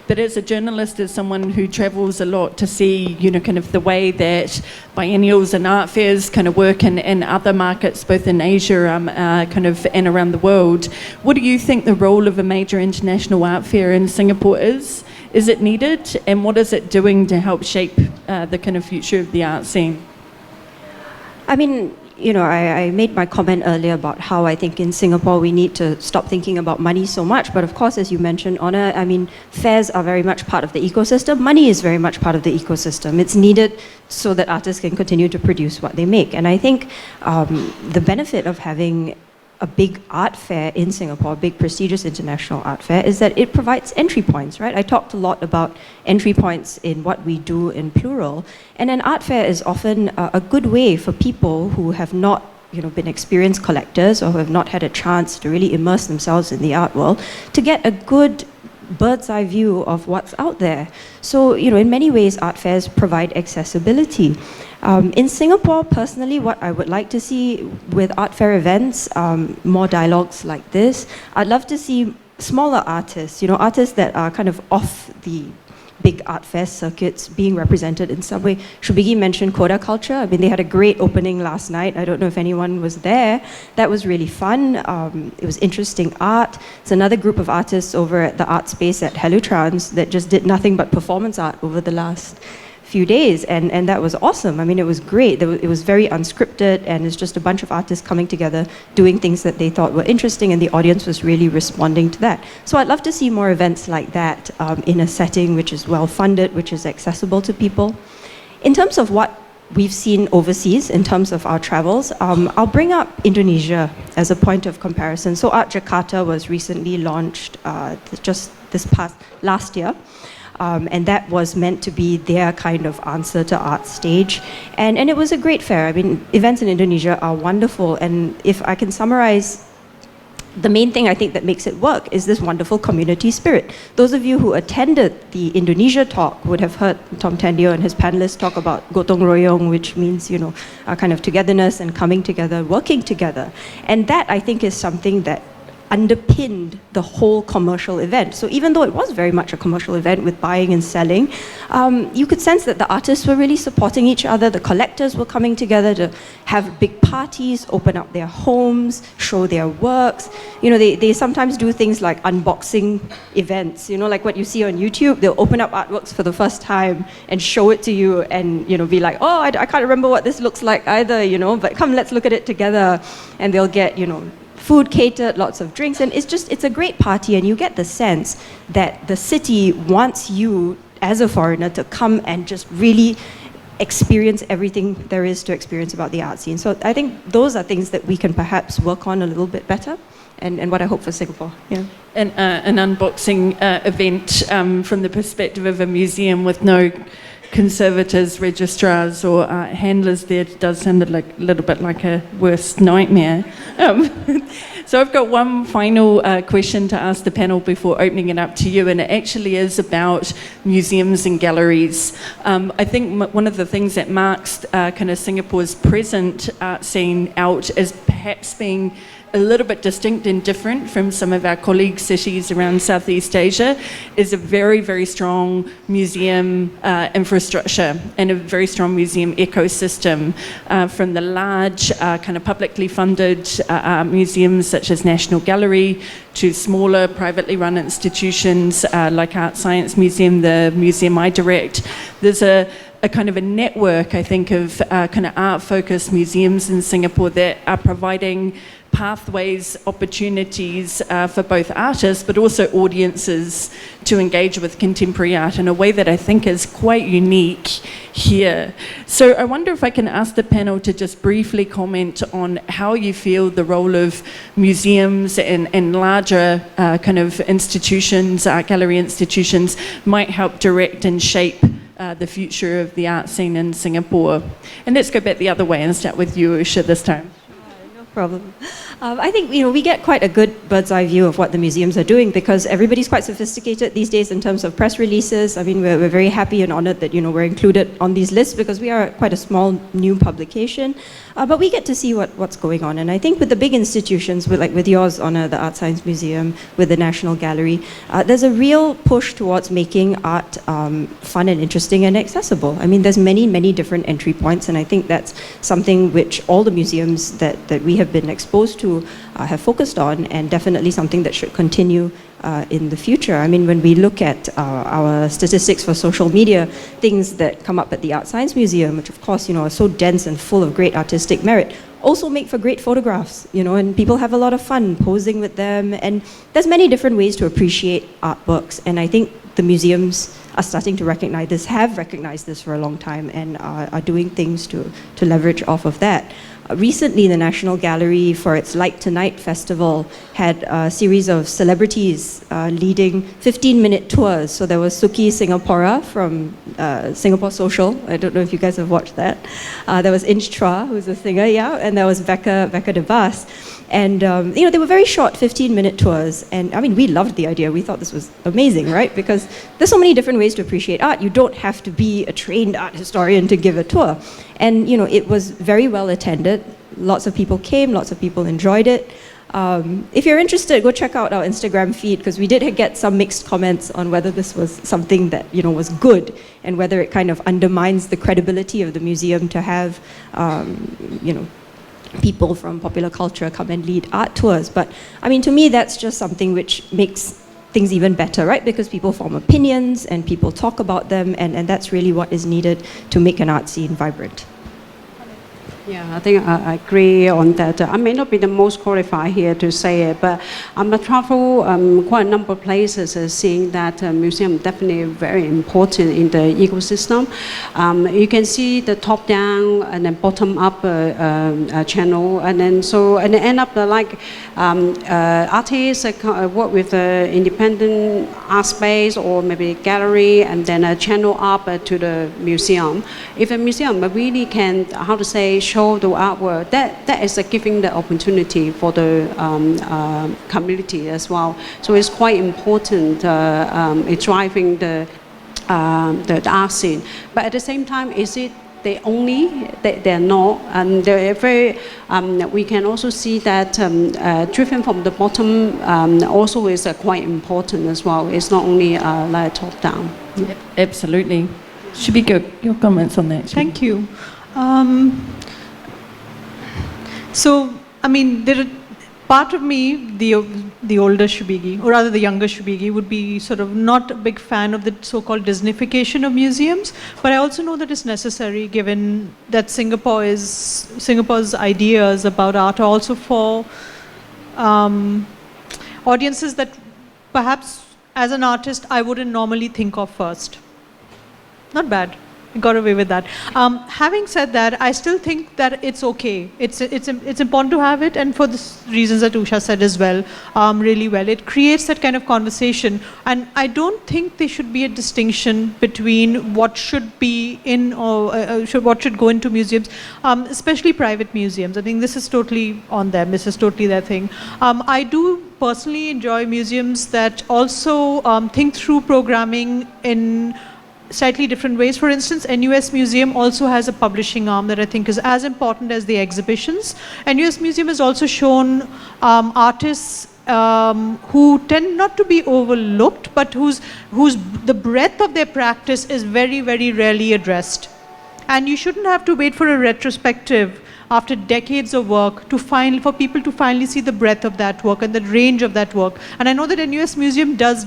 but as a journalist, as someone who travels a lot to see, you know, kind of the way that biennials and art fairs kind of work in other markets, both in Asia kind of and around the world, what do you think the role of a major international art fair in Singapore is? Is it needed, and what is it doing to help shape the kind of future of the art scene? I mean, you know, I made my comment earlier about how I think in Singapore we need to stop thinking about money so much. But of course, as you mentioned, Honor, I mean, fairs are very much part of the ecosystem. Money is very much part of the ecosystem. It's needed so that artists can continue to produce what they make. And I think the benefit of having a big art fair in Singapore, a big prestigious international art fair, is that it provides entry points, right? I talked a lot about entry points in what we do in Plural, and an art fair is often a good way for people who have not, you know, been experienced collectors or who have not had a chance to really immerse themselves in the art world to get a good bird's eye view of what's out there. So, you know, in many ways, art fairs provide accessibility. In Singapore, personally, what I would like to see with art fair events, more dialogues like this, I'd love to see smaller artists, you know, artists that are kind of off the big art fair circuits being represented in some way. Shubigi mentioned Coda Culture. I mean, they had a great opening last night. I don't know if anyone was there. That was really fun. It was interesting art. It's another group of artists over at the art space at Hellutrans that just did nothing but performance art over the last few days, and that was awesome. I mean, it was great. It was very unscripted, and it's just a bunch of artists coming together, doing things that they thought were interesting, and the audience was really responding to that. So I'd love to see more events like that in a setting which is well-funded, which is accessible to people. In terms of what we've seen overseas, in terms of our travels, I'll bring up Indonesia as a point of comparison. So Art Jakarta was recently launched just last year. And that was meant to be their kind of answer to Art Stage. And it was a great fair. I mean, events in Indonesia are wonderful. And if I can summarize, the main thing I think that makes it work is this wonderful community spirit. Those of you who attended the Indonesia talk would have heard Tom Tandio and his panelists talk about Gotong Royong, which means, you know, kind of togetherness and coming together, working together. And that, I think, is something that underpinned the whole commercial event. So even though it was very much a commercial event with buying and selling, you could sense that the artists were really supporting each other, the collectors were coming together to have big parties, open up their homes, show their works. You know, they sometimes do things like unboxing events, you know, like what you see on YouTube. They'll open up artworks for the first time and show it to you and, you know, be like, oh, I can't remember what this looks like either, you know, but come, let's look at it together. And they'll get, you know, food catered, lots of drinks, and it's a great party, and you get the sense that the city wants you as a foreigner to come and just really experience everything there is to experience about the art scene. So I think those are things that we can perhaps work on a little bit better, and what I hope for Singapore. Yeah. An unboxing event from the perspective of a museum with no conservators, registrars or handlers there does sound a little bit like a worst nightmare. So I've got one final question to ask the panel before opening it up to you, and it actually is about museums and galleries. I think one of the things that marks kind of Singapore's present art scene out is perhaps being a little bit distinct and different from some of our colleague cities around Southeast Asia, is a very, very strong museum infrastructure and a very strong museum ecosystem, from the large kind of publicly funded museums such as National Gallery to smaller privately run institutions like Art Science Museum, the museum I direct. There's a kind of a network, I think, of kind of art-focused museums in Singapore that are providing pathways, opportunities for both artists but also audiences to engage with contemporary art in a way that I think is quite unique here. So I wonder if I can ask the panel to just briefly comment on how you feel the role of museums and larger kind of institutions, art gallery institutions, might help direct and shape the future of the art scene in Singapore. And let's go back the other way and start with you, Usha, this time. No problem. I think we get quite a good bird's eye view of what the museums are doing because everybody's quite sophisticated these days in terms of press releases. I mean, we're very happy and honored that we're included on these lists because we are quite a small new publication. But we get to see what's going on. And I think with the big institutions, with yours, Honor, the Art Science Museum, with the National Gallery, there's a real push towards making art fun and interesting and accessible. I mean, there's many, many different entry points, and I think that's something which all the museums that we have been exposed to have focused on, and definitely something that should continue in the future. I mean, when we look at our statistics for social media, things that come up at the Art Science Museum, which of course, are so dense and full of great artistic merit, also make for great photographs, and people have a lot of fun posing with them. And there's many different ways to appreciate artworks. And I think the museums are starting to recognize this, have recognized this for a long time, and are doing things to leverage off of that. Recently, the National Gallery, for its Light Tonight festival, had a series of celebrities leading 15-minute tours. So there was Suki Singapora from Singapore Social. I don't know if you guys have watched that. There was Inch Chua, who's a singer, and there was Becca de Vos. And they were very short 15-minute tours. And I mean, we loved the idea. We thought this was amazing, right? Because there's so many different ways to appreciate art. You don't have to be a trained art historian to give a tour. And it was very well attended. Lots of people came, lots of people enjoyed it. If you're interested, go check out our Instagram feed, because we did get some mixed comments on whether this was something that was good, and whether it kind of undermines the credibility of the museum to have people from popular culture come and lead art tours. But I mean, to me, that's just something which makes things even better, right? Because people form opinions and people talk about them, and that's really what is needed to make an art scene vibrant. Yeah, I think I agree on that. I may not be the most qualified here to say it, but I'm travel quite a number of places, seeing that museum definitely very important in the ecosystem. You can see the top-down and then bottom-up channel, and then end up artists work with the independent art space or maybe gallery, and then a channel up to the museum. If a museum really can, show the artwork, that is giving the opportunity for the community as well. So it's quite important. It's driving the art scene. But at the same time, is it the only? They're not, and they're very. We can also see that driven from the bottom also is quite important as well. It's not only like top down. Yep, absolutely. Should be good. Your comments on that? Thank you. So, I mean, part of me, the older Shubigi, or rather the younger Shubigi, would be sort of not a big fan of the so-called Disneyfication of museums, but I also know that it's necessary, given that Singapore's ideas about art are also for audiences that perhaps as an artist I wouldn't normally think of first. Not bad. I got away with that. Having said that, I still think that it's okay. It's important to have it, and for the reasons that Usha said as well, really well. It creates that kind of conversation, and I don't think there should be a distinction between what should be in or what should go into museums, especially private museums. I think this is totally on them. This is totally their thing. I do personally enjoy museums that also think through programming in slightly different ways. For instance, NUS Museum also has a publishing arm that I think is as important as the exhibitions. NUS Museum has also shown artists who tend not to be overlooked, but whose the breadth of their practice is very, very rarely addressed. And you shouldn't have to wait for a retrospective after decades of work for people to finally see the breadth of that work and the range of that work. And I know that NUS Museum does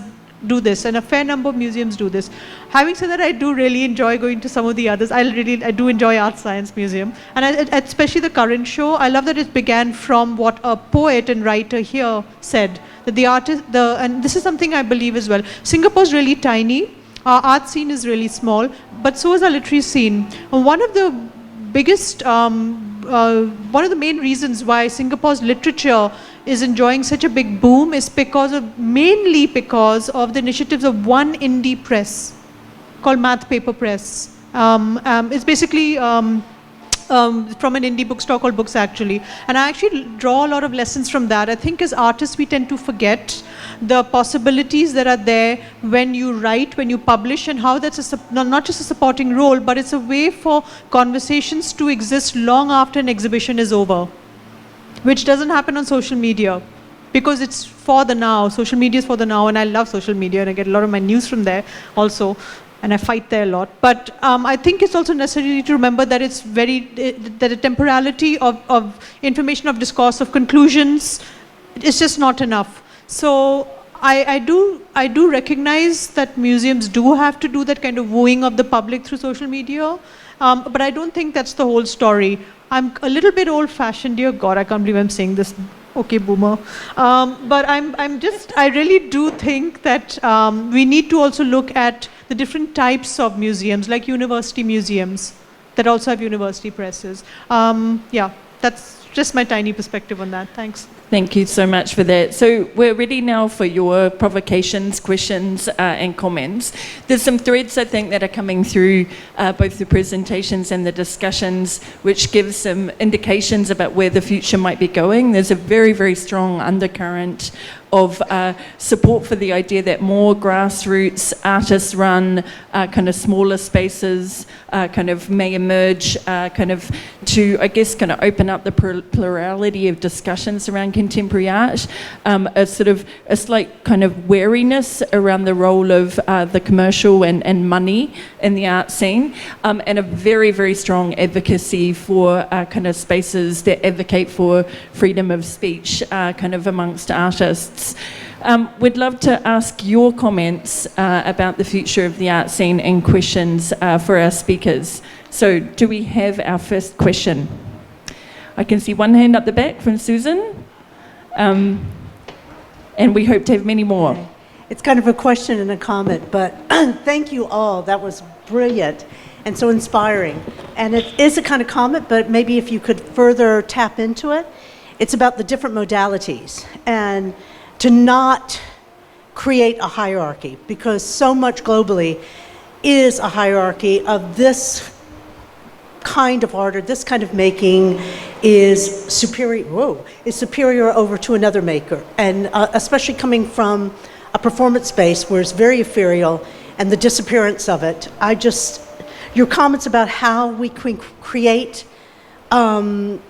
do this, and a fair number of museums do this. Having said that, I do really enjoy going to some of the others. I do enjoy Art Science Museum, and especially the current show. I love that it began from what a poet and writer here said, that the artist, and this is something I believe as well. Singapore's really tiny. Our art scene is really small, but so is our literary scene. And one of the biggest, one of the main reasons why Singapore's literature is enjoying such a big boom is mainly because of the initiatives of one indie press called Math Paper Press. It's basically from an indie bookstore called Books Actually. And I actually draw a lot of lessons from that. I think as artists we tend to forget the possibilities that are there when you write, when you publish, and how that's not just a supporting role, but it's a way for conversations to exist long after an exhibition is over, which doesn't happen on social media because it's for the now. Social media is for the now, and I love social media, and I get a lot of my news from there also, and I fight there a lot. But I think it's also necessary to remember that that the temporality of information, of discourse, of conclusions is just not enough. So I do recognize that museums do have to do that kind of wooing of the public through social media, but I don't think that's the whole story. I'm a little bit old-fashioned, dear God, I can't believe I'm saying this. Okay, boomer. But I really do think that we need to also look at the different types of museums, like university museums that also have university presses. Yeah, that's just my tiny perspective on that. Thanks. Thank you so much for that. So we're ready now for your provocations, questions, and comments. There's some threads, I think, that are coming through both the presentations and the discussions, which give some indications about where the future might be going. There's a very, very strong undercurrent of support for the idea that more grassroots, artist-run, kind of smaller spaces kind of may emerge to, I guess, kind of open up the plurality of discussions around contemporary art, a slight kind of wariness around the role of the commercial and money in the art scene, and a very, very strong advocacy for kind of spaces that advocate for freedom of speech kind of amongst artists. We'd love to ask your comments about the future of the art scene and questions for our speakers. So do we have our first question? I can see one hand up the back from Susan. And we hope to have many more. It's kind of a question and a comment, but thank you all. That was brilliant and so inspiring. And it is a kind of comment, but maybe if you could further tap into it, it's about the different modalities and to not create a hierarchy, because so much globally is a hierarchy of this kind of art or this kind of making is superior over to another maker, and especially coming from a performance space where it's very ethereal and the disappearance of it. Your comments about how we can create an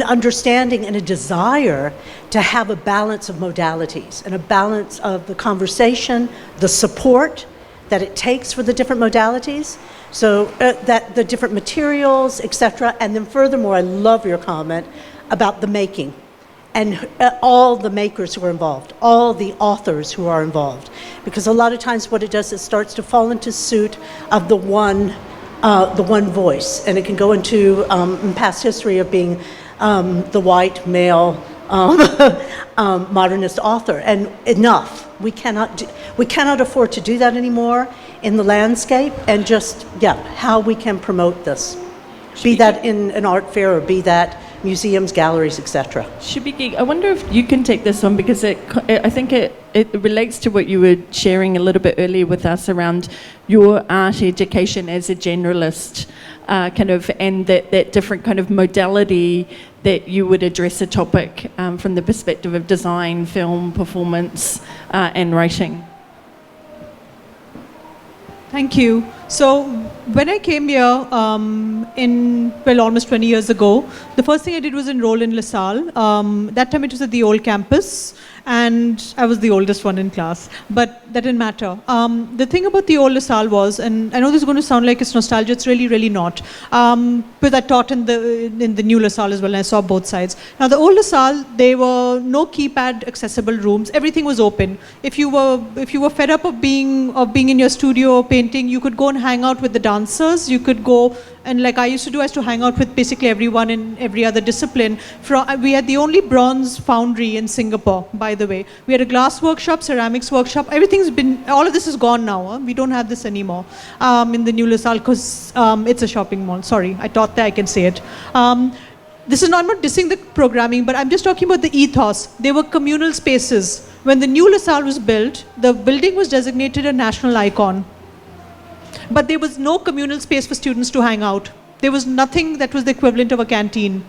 understanding and a desire to have a balance of modalities and a balance of the conversation, the support that it takes for the different modalities, so that the different materials, etc. And then furthermore, I love your comment about the making and all the makers who are involved, all the authors who are involved. Because a lot of times what it does is starts to fall into suit of the one voice, and it can go into past history of being the white male modernist author, and enough. We cannot afford to do that anymore in the landscape, and just how we can promote this, be that in an art fair or be that museums, galleries, etc. Shibiki, I wonder if you can take this on, because I think it relates to what you were sharing a little bit earlier with us around your art education as a generalist, and that different kind of modality that you would address a topic from the perspective of design, film, performance, and writing. Thank you. So when I came here almost 20 years ago, the first thing I did was enroll in LaSalle. That time it was at the old campus, and I was the oldest one in class, but that didn't matter. The thing about the old LaSalle was, and I know this is going to sound like it's nostalgia, it's really, really not. Because I taught in the new LaSalle as well, and I saw both sides. Now the old LaSalle, there were no keypad accessible rooms. Everything was open. If you were fed up of being in your studio painting, you could go and hang out with the dancers. You could go, and like I used to hang out with basically everyone in every other discipline. We had the only bronze foundry in Singapore, by the way. We had a glass workshop, ceramics workshop. All of this is gone now. Huh? We don't have this anymore in the new LaSalle because it's a shopping mall. Sorry, I thought that I can say it. I'm not dissing the programming, but I'm just talking about the ethos. They were communal spaces. When the new LaSalle was built, the building was designated a national icon. But there was no communal space for students to hang out. There was nothing that was the equivalent of a canteen.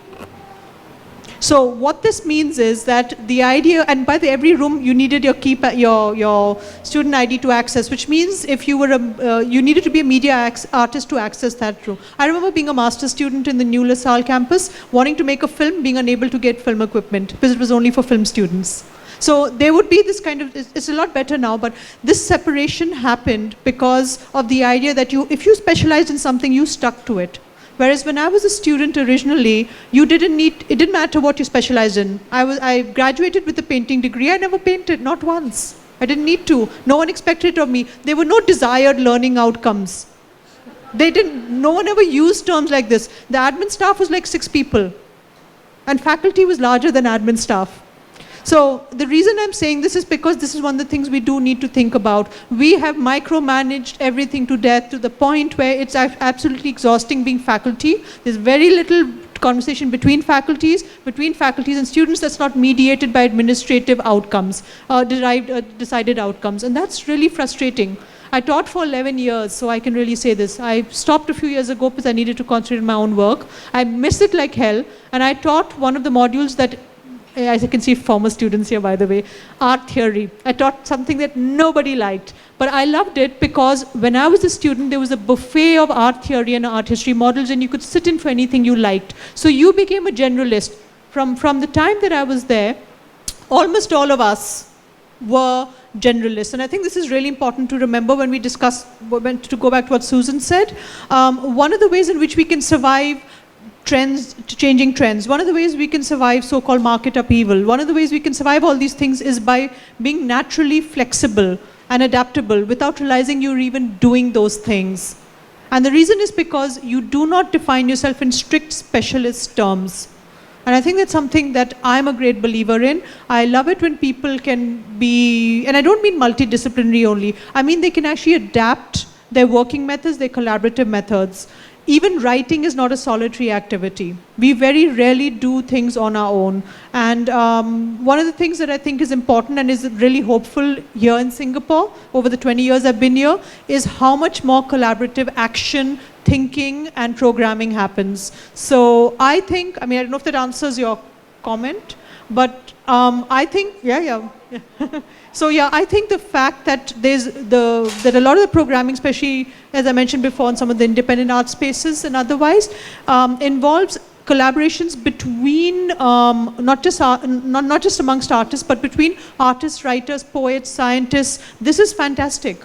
So what this means is that the idea, and by every room you needed your student ID to access, which means if you were you needed to be a media artist to access that room. I remember being a master's student in the new LaSalle campus, wanting to make a film, being unable to get film equipment because it was only for film students. So there would be this kind of, it's a lot better now, but this separation happened because of the idea that if you specialized in something, you stuck to it. Whereas when I was a student originally, it didn't matter what you specialized in. I graduated with a painting degree. I never painted, not once. I didn't need to. No one expected it of me. There were no desired learning outcomes. No one ever used terms like this. The admin staff was like 6 people. And faculty was larger than admin staff. So the reason I'm saying this is because this is one of the things we do need to think about. We have micromanaged everything to death to the point where it's absolutely exhausting being faculty. There's very little conversation between faculties and students that's not mediated by administrative outcomes, decided outcomes. And that's really frustrating. I taught for 11 years, so I can really say this. I stopped a few years ago because I needed to concentrate on my own work. I miss it like hell. And I taught one of the modules that, as I can see former students here, by the way, art theory. I taught something that nobody liked, but I loved it because when I was a student, there was a buffet of art theory and art history models, and you could sit in for anything you liked. So you became a generalist. From the time that I was there, almost all of us were generalists. And I think this is really important to remember when we discuss, to go back to what Susan said. One of the ways in which we can survive changing trends. One of the ways we can survive so-called market upheaval, one of the ways we can survive all these things is by being naturally flexible and adaptable without realizing you're even doing those things. And the reason is because you do not define yourself in strict specialist terms. And I think that's something that I'm a great believer in. I love it when people can be, and I don't mean multidisciplinary only, I mean they can actually adapt their working methods, their collaborative methods. Even writing is not a solitary activity. We very rarely do things on our own. And one of the things that I think is important and is really hopeful here in Singapore, over the 20 years I've been here, is how much more collaborative action, thinking, and programming happens. So I think, I don't know if that answers your comment, but I think, yeah. So yeah, I think the fact that that a lot of the programming, especially as I mentioned before in some of the independent art spaces and otherwise, involves collaborations between not just amongst artists, but between artists, writers, poets, scientists. This is fantastic.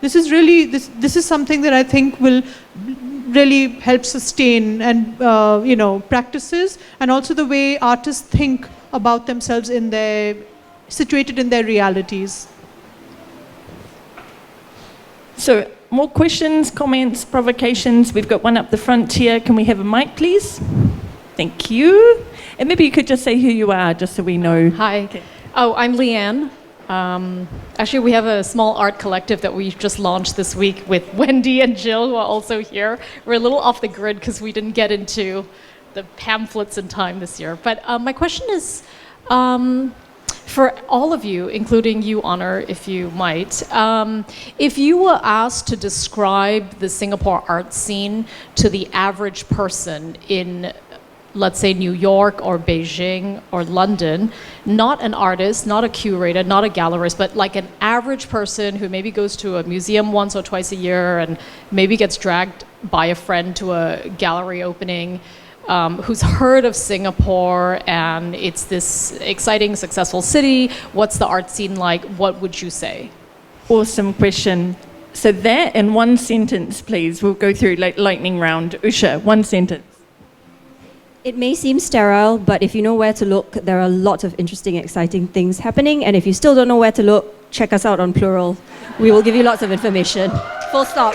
This is really this is something that I think will really help sustain and practices, and also the way artists think about themselves situated in their realities. So, more questions, comments, provocations? We've got one up the front here. Can we have a mic, please? Thank you. And maybe you could just say who you are, just so we know. Hi. Okay. Oh, I'm Leanne. Actually, we have a small art collective that we just launched this week with Wendy and Jill, who are also here. We're a little off the grid because we didn't get into the pamphlets in time this year. But my question is, for all of you, including you, Honor, if you might, if you were asked to describe the Singapore art scene to the average person in let's say, New York or Beijing or London, not an artist, not a curator, not a gallerist, but like an average person who maybe goes to a museum once or twice a year and maybe gets dragged by a friend to a gallery opening, who's heard of Singapore and it's this exciting, successful city. What's the art scene like? What would you say? Awesome question. So that in one sentence, please. We'll go through like lightning round. Usha, one sentence. It may seem sterile, but if you know where to look, there are lots of interesting, exciting things happening. And if you still don't know where to look, check us out on Plural. We will give you lots of information. Full stop.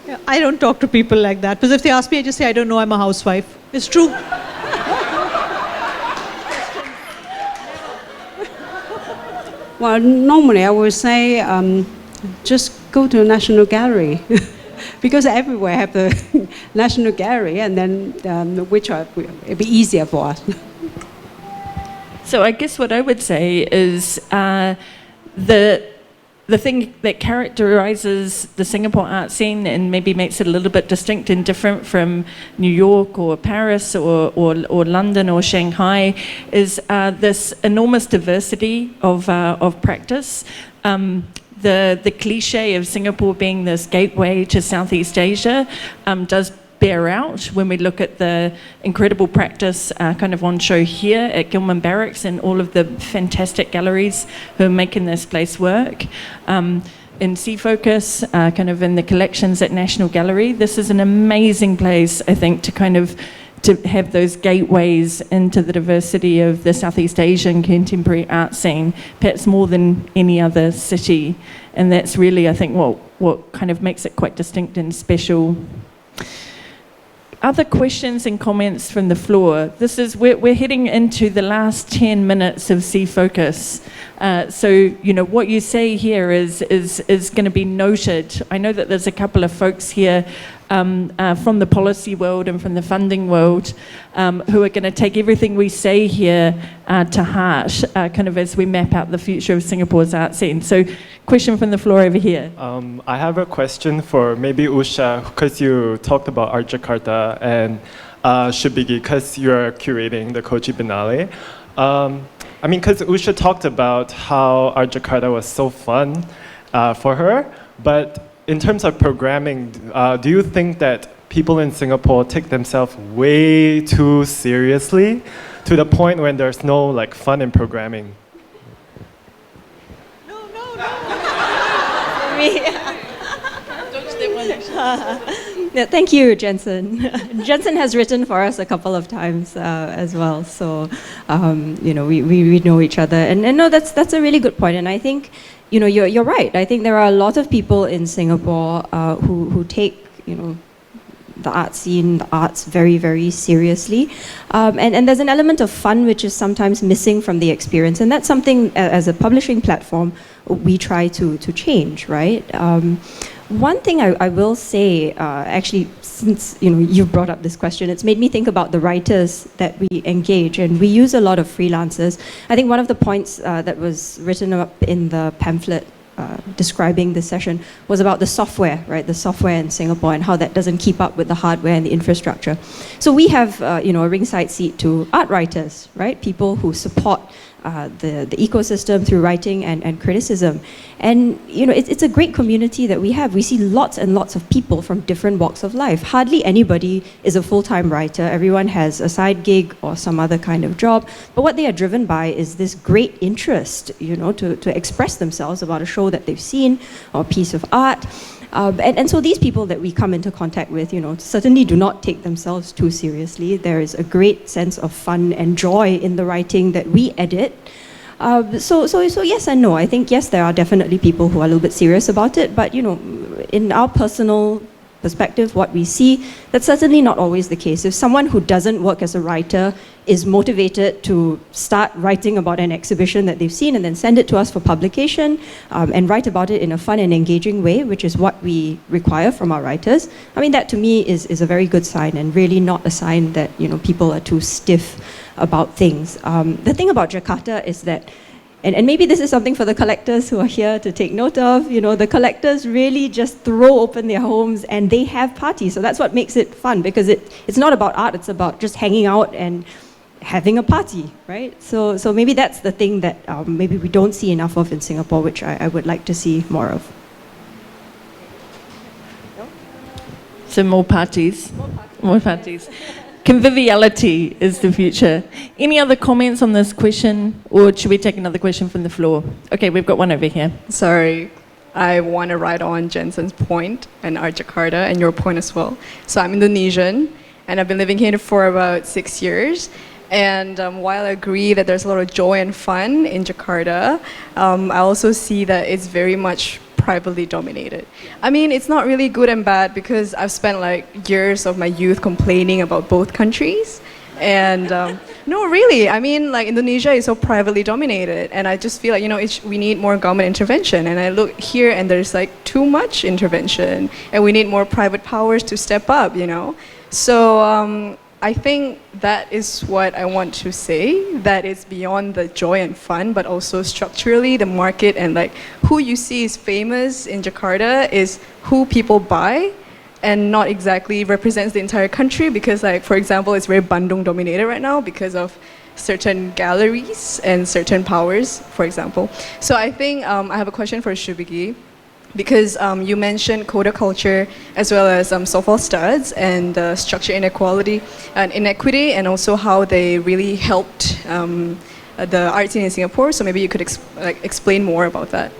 Yeah, I don't talk to people like that because if they ask me, I just say, I don't know, I'm a housewife. It's true. Well, normally I would say just go to a National Gallery because everywhere have the National Gallery, and then it'd be easier for us. So I guess what I would say is the thing that characterizes the Singapore art scene and maybe makes it a little bit distinct and different from New York or Paris or London or Shanghai is this enormous diversity of practice. The cliche of Singapore being this gateway to Southeast Asia does bear out when we look at the incredible practice kind of on show here at Gilman Barracks and all of the fantastic galleries who are making this place work. In C-Focus, kind of in the collections at National Gallery, this is an amazing place, I think, to kind of to have those gateways into the diversity of the Southeast Asian contemporary art scene, perhaps more than any other city. And that's really, I think, what kind of makes it quite distinct and special. Other questions and comments from the floor? We're heading into the last 10 minutes of C-Focus. So, you know, what you say here is going to be noted. I know that there's a couple of folks here from the policy world and from the funding world who are going to take everything we say here to heart, kind of as we map out the future of Singapore's art scene. So, question from the floor over here. I have a question for maybe Usha, because you talked about Art Jakarta, and Shubigi, because you're curating the Kochi Biennale. I mean, because Usha talked about how Art Jakarta was so fun for her, but in terms of programming, do you think that people in Singapore take themselves way too seriously to the point when there's no like fun in programming? No, thank you, Jensen. Jensen has written for us a couple of times as well, so you know we know each other, and no, that's a really good point, and I think you know you're right. I think there are a lot of people in Singapore who take the art scene, the arts very, very seriously. And there's an element of fun which is sometimes missing from the experience. And that's something, as a publishing platform, we try to change, right? One thing I will say, actually, since you've brought up this question, it's made me think about the writers that we engage, and we use a lot of freelancers. I think one of the points that was written up in the pamphlet describing this session was about the software, right? The software in Singapore and how that doesn't keep up with the hardware and the infrastructure. So we have, a ringside seat to art writers, right? People who support the ecosystem through writing and criticism. And, it's a great community that we have. We see lots and lots of people from different walks of life. Hardly anybody is a full-time writer. Everyone has a side gig or some other kind of job. But what they are driven by is this great interest, to express themselves about a show that they've seen or a piece of art. And so these people that we come into contact with, certainly do not take themselves too seriously. There is a great sense of fun and joy in the writing that we edit. So yes and no. I think, yes, there are definitely people who are a little bit serious about it, but, in our personal perspective, what we see, that's certainly not always the case. If someone who doesn't work as a writer is motivated to start writing about an exhibition that they've seen and then send it to us for publication and write about it in a fun and engaging way, which is what we require from our writers, I mean, that to me is a very good sign and really not a sign that, people are too stiff about things. The thing about Jakarta is that and maybe this is something for the collectors who are here to take note of. You know, the collectors really just throw open their homes and they have parties. So that's what makes it fun, because it's not about art, it's about just hanging out and having a party, right? So maybe that's the thing that maybe we don't see enough of in Singapore, which I would like to see more of. So more parties. More parties. Conviviality is the future. Any other comments on this question, or should we take another question from the floor? Okay, we've got one over here. Sorry, I want to ride on Jensen's point and Art Jakarta and your point as well. So I'm Indonesian, and I've been living here for about 6 years. And while I agree that there's a lot of joy and fun in Jakarta, I also see that it's very much privately dominated. I mean, it's not really good and bad, because I've spent like years of my youth complaining about both countries. And no, really, I mean, like Indonesia is so privately dominated, and I just feel like, you know, we need more government intervention. And I look here and there's like too much intervention, and we need more private powers to step up, you know. So I think that is what I want to say, that it's beyond the joy and fun, but also structurally the market and like who you see is famous in Jakarta is who people buy, and not exactly represents the entire country, because like, for example, it's very Bandung dominated right now because of certain galleries and certain powers, for example. So I think I have a question for Shubigi, because you mentioned coda culture as well as softball studs and structure inequality and inequity, and also how they really helped the art scene in Singapore. So maybe you could explain more about that.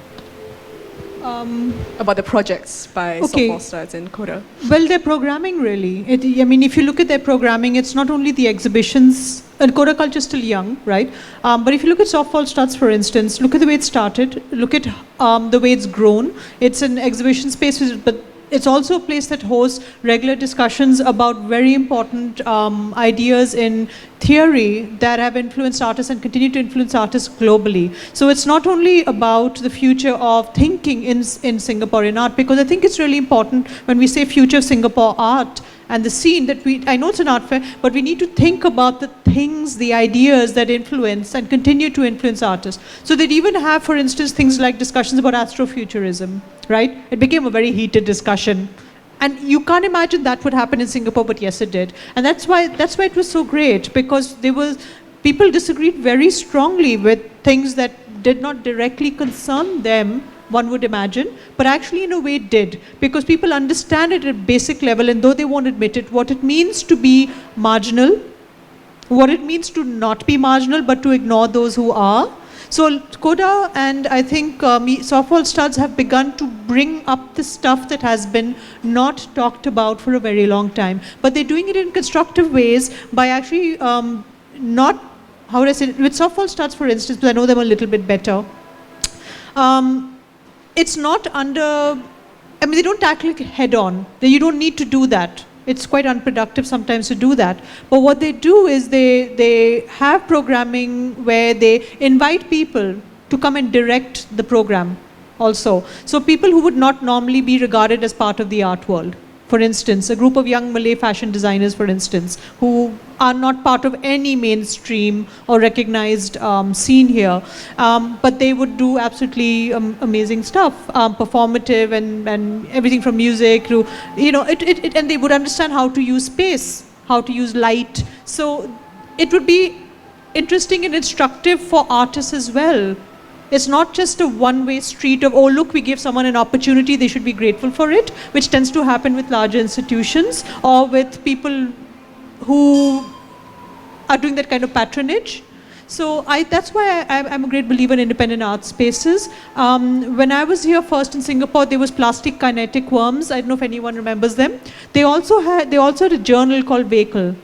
About the projects by softball studs and coda. Well, their programming really. I mean, if you look at their programming, it's not only the exhibitions, and coda culture is still young, right? But if you look at softball studs, for instance, look at the way it started, look at the way it's grown. It's an exhibition space, but it's also a place that hosts regular discussions about very important ideas in theory that have influenced artists and continue to influence artists globally. So it's not only about the future of thinking in Singaporean art, because I think it's really important when we say future of Singapore art and the scene that I know it's an art fair, but we need to think about the things, the ideas that influence and continue to influence artists. So they'd even have, for instance, things like discussions about astrofuturism, right? It became a very heated discussion. And you can't imagine that would happen in Singapore, but yes, it did. And that's why it was so great, because people disagreed very strongly with things that did not directly concern them, one would imagine, but actually in a way did, because people understand it at a basic level, and though they won't admit it, what it means to be marginal, what it means to not be marginal, but to ignore those who are. So coda and I think softball studs have begun to bring up the stuff that has been not talked about for a very long time. But they're doing it in constructive ways by actually not, how would I say it, with softball studs, for instance, because I know them a little bit better. It's not under, I mean, they don't tackle it head on. You don't need to do that. It's quite unproductive sometimes to do that. But what they do is they have programming where they invite people to come and direct the program also. So people who would not normally be regarded as part of the art world. For instance, a group of young Malay fashion designers, for instance, who are not part of any mainstream or recognized scene here, but they would do absolutely amazing stuff, performative and everything from music to, you know, and they would understand how to use space, how to use light. So it would be interesting and instructive for artists as well. It's not just a one-way street of, oh, look, we give someone an opportunity, they should be grateful for it, which tends to happen with larger institutions or with people who are doing that kind of patronage. So that's why I'm a great believer in independent art spaces. When I was here first in Singapore, there was plastic kinetic worms. I don't know if anyone remembers them. They also had a journal called Vehicle.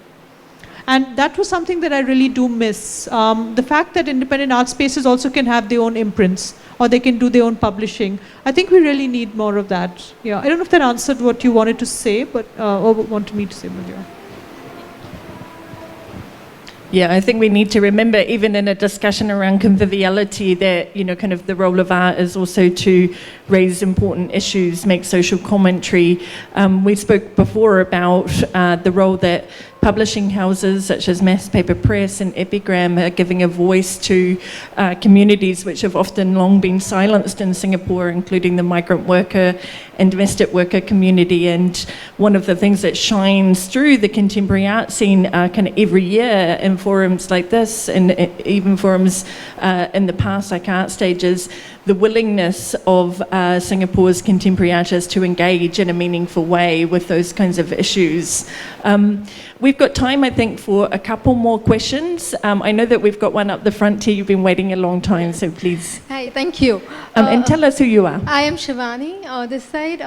And that was something that I really do miss. The fact that independent art spaces also can have their own imprints, or they can do their own publishing. I think we really need more of that. Yeah, I don't know if that answered what you wanted to say, but or wanted me to say, but yeah. Yeah, I think we need to remember, even in a discussion around conviviality, that, you know, kind of the role of art is also to raise important issues, make social commentary. We spoke before about the role that publishing houses such as Mass Paper Press and Epigram are giving a voice to communities which have often long been silenced in Singapore, including the migrant worker and domestic worker community. And one of the things that shines through the contemporary art scene kind of every year in forums like this, and even forums in the past like Art Stages, the willingness of Singapore's contemporary artists to engage in a meaningful way with those kinds of issues. We've got time, I think, for a couple more questions. I know that we've got one up the front here. You've been waiting a long time, so please. Hi, thank you. And tell us who you are. I am Shivani, this side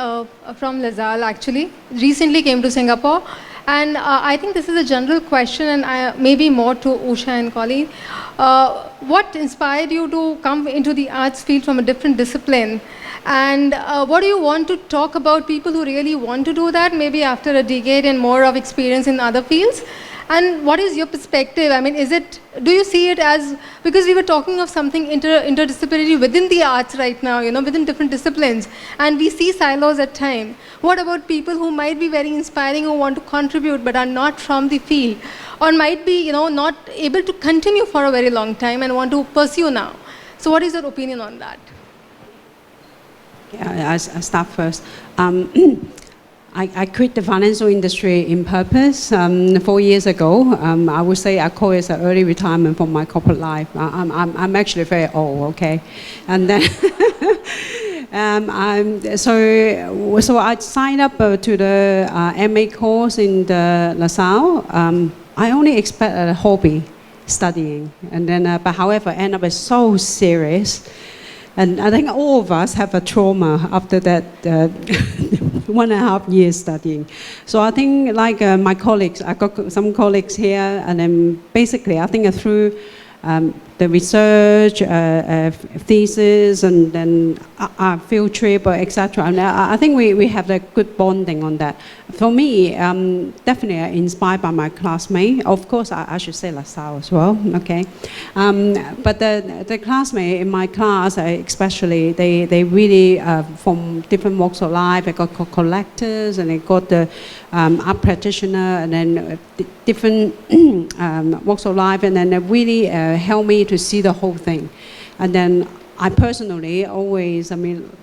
from LaSalle actually. Recently came to Singapore, and I think this is a general question, and maybe more to Usha and Colleen. What inspired you to come into the arts field from a different discipline? And what do you want to talk about people who really want to do that, maybe after a decade and more of experience in other fields? And what is your perspective? I mean, do you see it as, because we were talking of something interdisciplinary within the arts right now, within different disciplines, and we see silos at times. What about people who might be very inspiring, who want to contribute but are not from the field, or might be, not able to continue for a very long time and want to pursue now? So what is your opinion on that? Yeah, I start first. I quit the financial industry in purpose 4 years ago. I would say I call it an early retirement from my corporate life. I'm actually very old, okay? And then so I signed up to the MA course in the LaSalle. I only expect a hobby studying, and then but however end up so serious. And I think all of us have a trauma after that 1.5 years studying. So I think like my colleagues, I got some colleagues here, and then basically I think through the research, thesis, and then field trip, etc. And I think we have a good bonding on that. For me, definitely inspired by my classmate. Of course, I should say LaSalle as well, okay? But the classmate in my class, especially, they really, from different walks of life, they got collectors, and they got the art practitioner, and then different walks of life, and then they really helped me to see the whole thing. And then I personally always,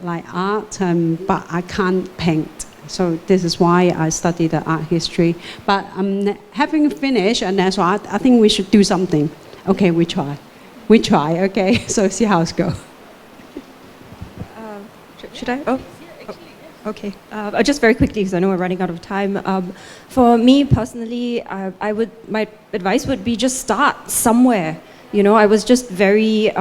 like art, but I can't paint. So this is why I studied the art history. But having finished, and so I think we should do something. Okay, we try, okay? So see how it goes. Should I? Oh. Okay. Just very quickly, because I know we're running out of time. For me personally, my advice would be just start somewhere. I was just very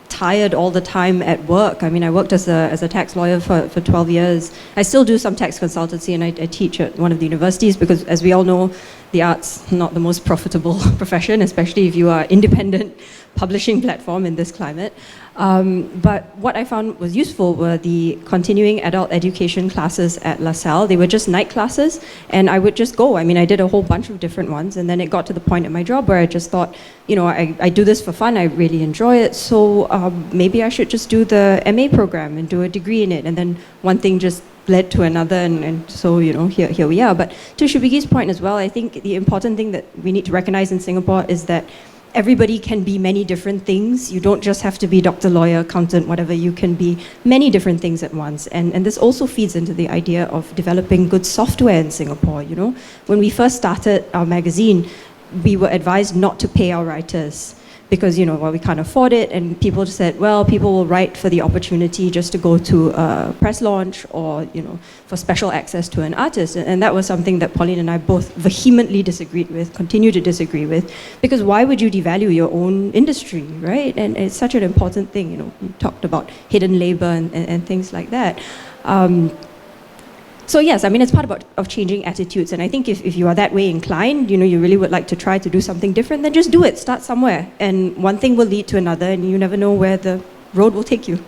tired all the time at work. I worked as a tax lawyer for 12 years. I still do some tax consultancy, and I teach at one of the universities, because as we all know, the arts not the most profitable profession, especially if you are independent publishing platform in this climate. But what I found was useful were the continuing adult education classes at LaSalle. They were just night classes, and I would just go. I did a whole bunch of different ones, and then it got to the point at my job where I just thought, I do this for fun, I really enjoy it, so maybe I should just do the MA program and do a degree in it. And then one thing just led to another, and so here we are. But to Shubigi's point as well, I think the important thing that we need to recognize in Singapore is that everybody can be many different things. You don't just have to be doctor, lawyer, accountant, whatever. You can be many different things at once. And this also feeds into the idea of developing good software in Singapore. When we first started our magazine, we were advised not to pay our writers, because we can't afford it, and people just said, well, people will write for the opportunity just to go to a press launch, or for special access to an artist. And that was something that Pauline and I both vehemently disagreed with, continue to disagree with, because why would you devalue your own industry, right? And it's such an important thing. We talked about hidden labor and things like that. So yes, it's part of changing attitudes, and I think if you are that way inclined, you really would like to try to do something different, then just do it, start somewhere, and one thing will lead to another, and you never know where the road will take you.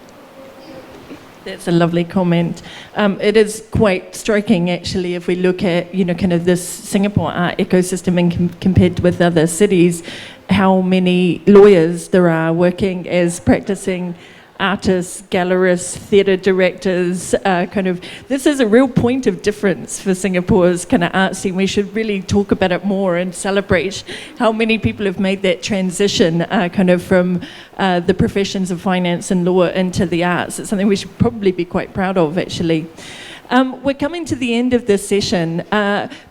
That's a lovely comment. It is quite striking, actually, if we look at, kind of this Singapore art ecosystem and compared with other cities, how many lawyers there are working as practicing artists, gallerists, theatre directors, this is a real point of difference for Singapore's kind of art scene. We should really talk about it more and celebrate how many people have made that transition from the professions of finance and law into the arts. It's something we should probably be quite proud of, actually. We're coming to the end of this session.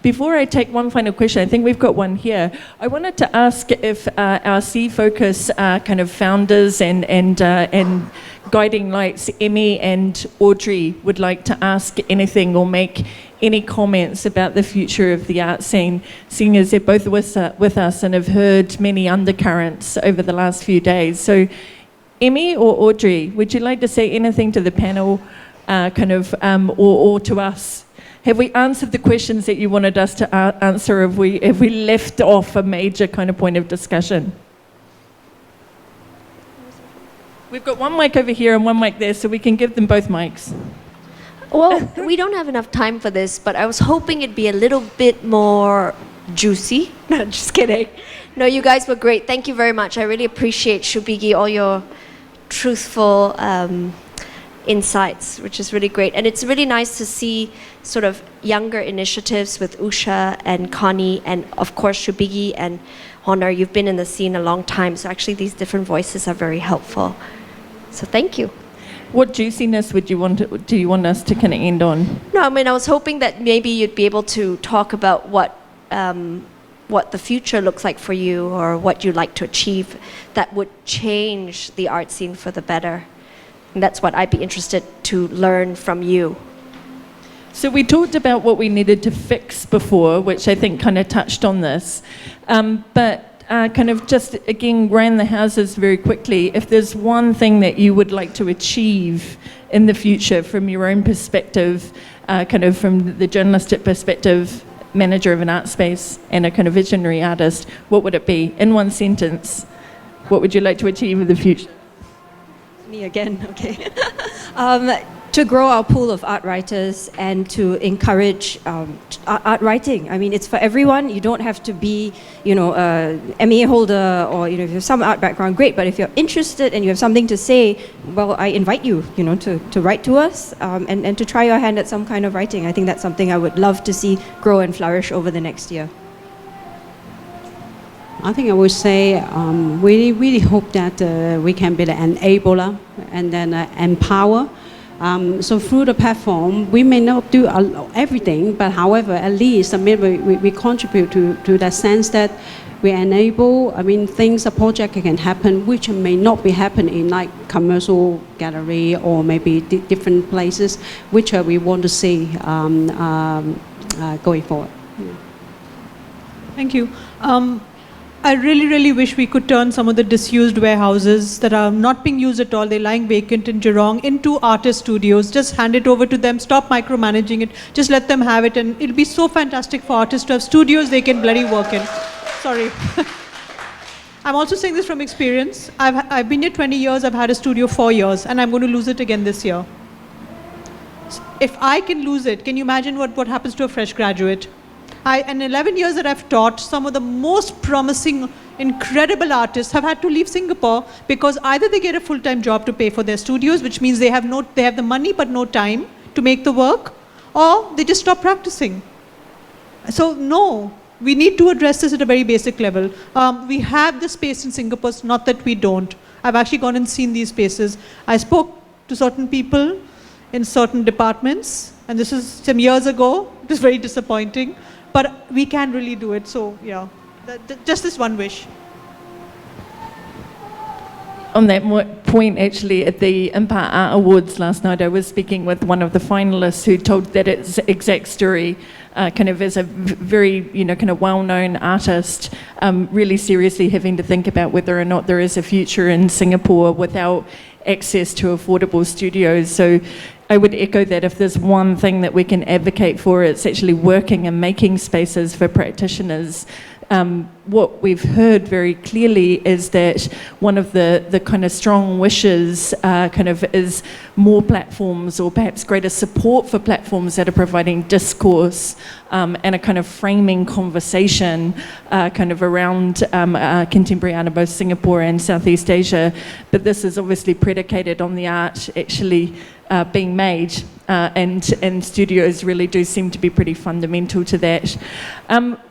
Before I take one final question, I think we've got one here. I wanted to ask if our C-Focus founders and guiding lights, Emmy and Audrey, would like to ask anything or make any comments about the future of the art scene, seeing as they're both with us and have heard many undercurrents over the last few days. So, Emmy or Audrey, would you like to say anything to the panel? Or to us? Have we answered the questions that you wanted us to answer? Have we left off a major point of discussion? We've got one mic over here and one mic there, so we can give them both mics. Well, we don't have enough time for this, but I was hoping it'd be a little bit more juicy. No, just kidding. No, you guys were great. Thank you very much. I really appreciate, Shubigi, all your truthful insights, which is really great. And it's really nice to see sort of younger initiatives with Usha and Connie and of course Shubigi and Honor. You've been in the scene a long time, so actually these different voices are very helpful. So thank you. What juiciness do you want us to end on? No, I mean, I was hoping that maybe you'd be able to talk about what the future looks like for you or what you'd like to achieve that would change the art scene for the better. And that's what I'd be interested to learn from you. So we talked about what we needed to fix before, which I think touched on this. But just, again, ran the houses very quickly. If there's one thing that you would like to achieve in the future from your own perspective, from the journalistic perspective, manager of an art space and a visionary artist, what would it be? In one sentence, what would you like to achieve in the future? Me again, okay. To grow our pool of art writers and to encourage art writing. I mean, it's for everyone. You don't have to be, a MA holder or, if you have some art background, great. But if you're interested and you have something to say, well, I invite you, to write to us and to try your hand at some kind of writing. I think that's something I would love to see grow and flourish over the next year. I think I would say we really hope that we can be the enabler and then empower. So through the platform, we may not do everything, but however, at least we contribute to that sense that we enable, things, a project can happen which may not be happening in like commercial gallery or maybe different places, which we want to see going forward. Yeah. Thank you. I really, really wish we could turn some of the disused warehouses that are not being used at all, they're lying vacant in Jurong, into artist studios. Just hand it over to them, stop micromanaging it, just let them have it, and it'll be so fantastic for artists to have studios they can bloody work in. Sorry. I'm also saying this from experience. I've been here 20 years, I've had a studio 4 years, and I'm going to lose it again this year. If I can lose it, can you imagine what happens to a fresh graduate? In 11 years that I've taught, some of the most promising, incredible artists have had to leave Singapore because either they get a full-time job to pay for their studios, which means they have the money but no time to make the work, or they just stop practicing. So no, we need to address this at a very basic level. We have the space in Singapore, it's not that we don't. I've actually gone and seen these spaces. I spoke to certain people in certain departments, and this is some years ago. It was very disappointing. But we can really do it, so yeah, just this one wish. On that point, actually, at the Impact Art Awards last night, I was speaking with one of the finalists who told that exact story, as a very, well-known artist, really seriously having to think about whether or not there is a future in Singapore without access to affordable studios. So I would echo that if there's one thing that we can advocate for, it's actually working and making spaces for practitioners what we've heard very clearly is that one of the kind of strong wishes kind of is more platforms or perhaps greater support for platforms that are providing discourse and a kind of framing conversation kind of around contemporary art in both Singapore and Southeast Asia. But this is obviously predicated on the art actually being made, and studios really do seem to be pretty fundamental to that.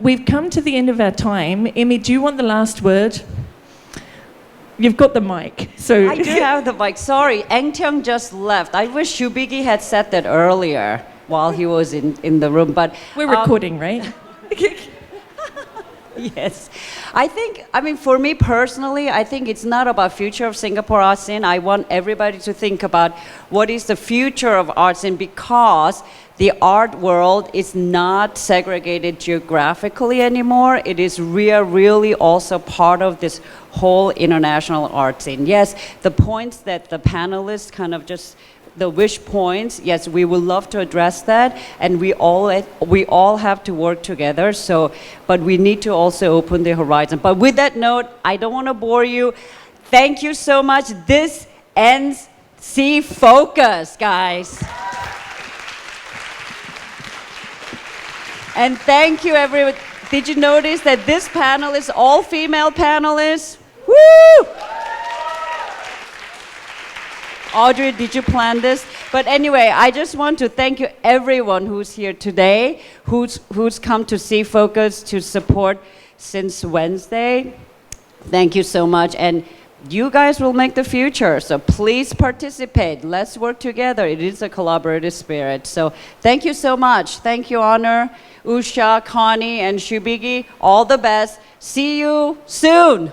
We've come to the end of our time. Emmy, do you want the last word? You've got the mic. So I do have the mic. Sorry, Eng Tiong just left. I wish Shubigi had said that earlier while he was in the room, but we're recording, right? Yes. I mean, for me personally, I think it's not about future of Singapore art scene. I want everybody to think about what is the future of art scene, because the art world is not segregated geographically anymore. It is really also part of this whole international art scene. Yes, the points that the panelists kind of just the wish points, yes, we would love to address that, and we all have to work together. So, but we need to also open the horizon. But with that note, I don't want to bore you. Thank you so much. This ends C-Focus, guys. And thank you, everyone. Did you notice that this panel is all female panelists? Woo! Audrey, did you plan this? But anyway, I just want to thank you, everyone who's here today, who's come to C-Focus to support since Wednesday. Thank you so much. And you guys will make the future, so please participate. Let's work together. It is a collaborative spirit. So thank you so much. Thank you, Honor, Usha, Connie, and Shubigi. All the best. See you soon.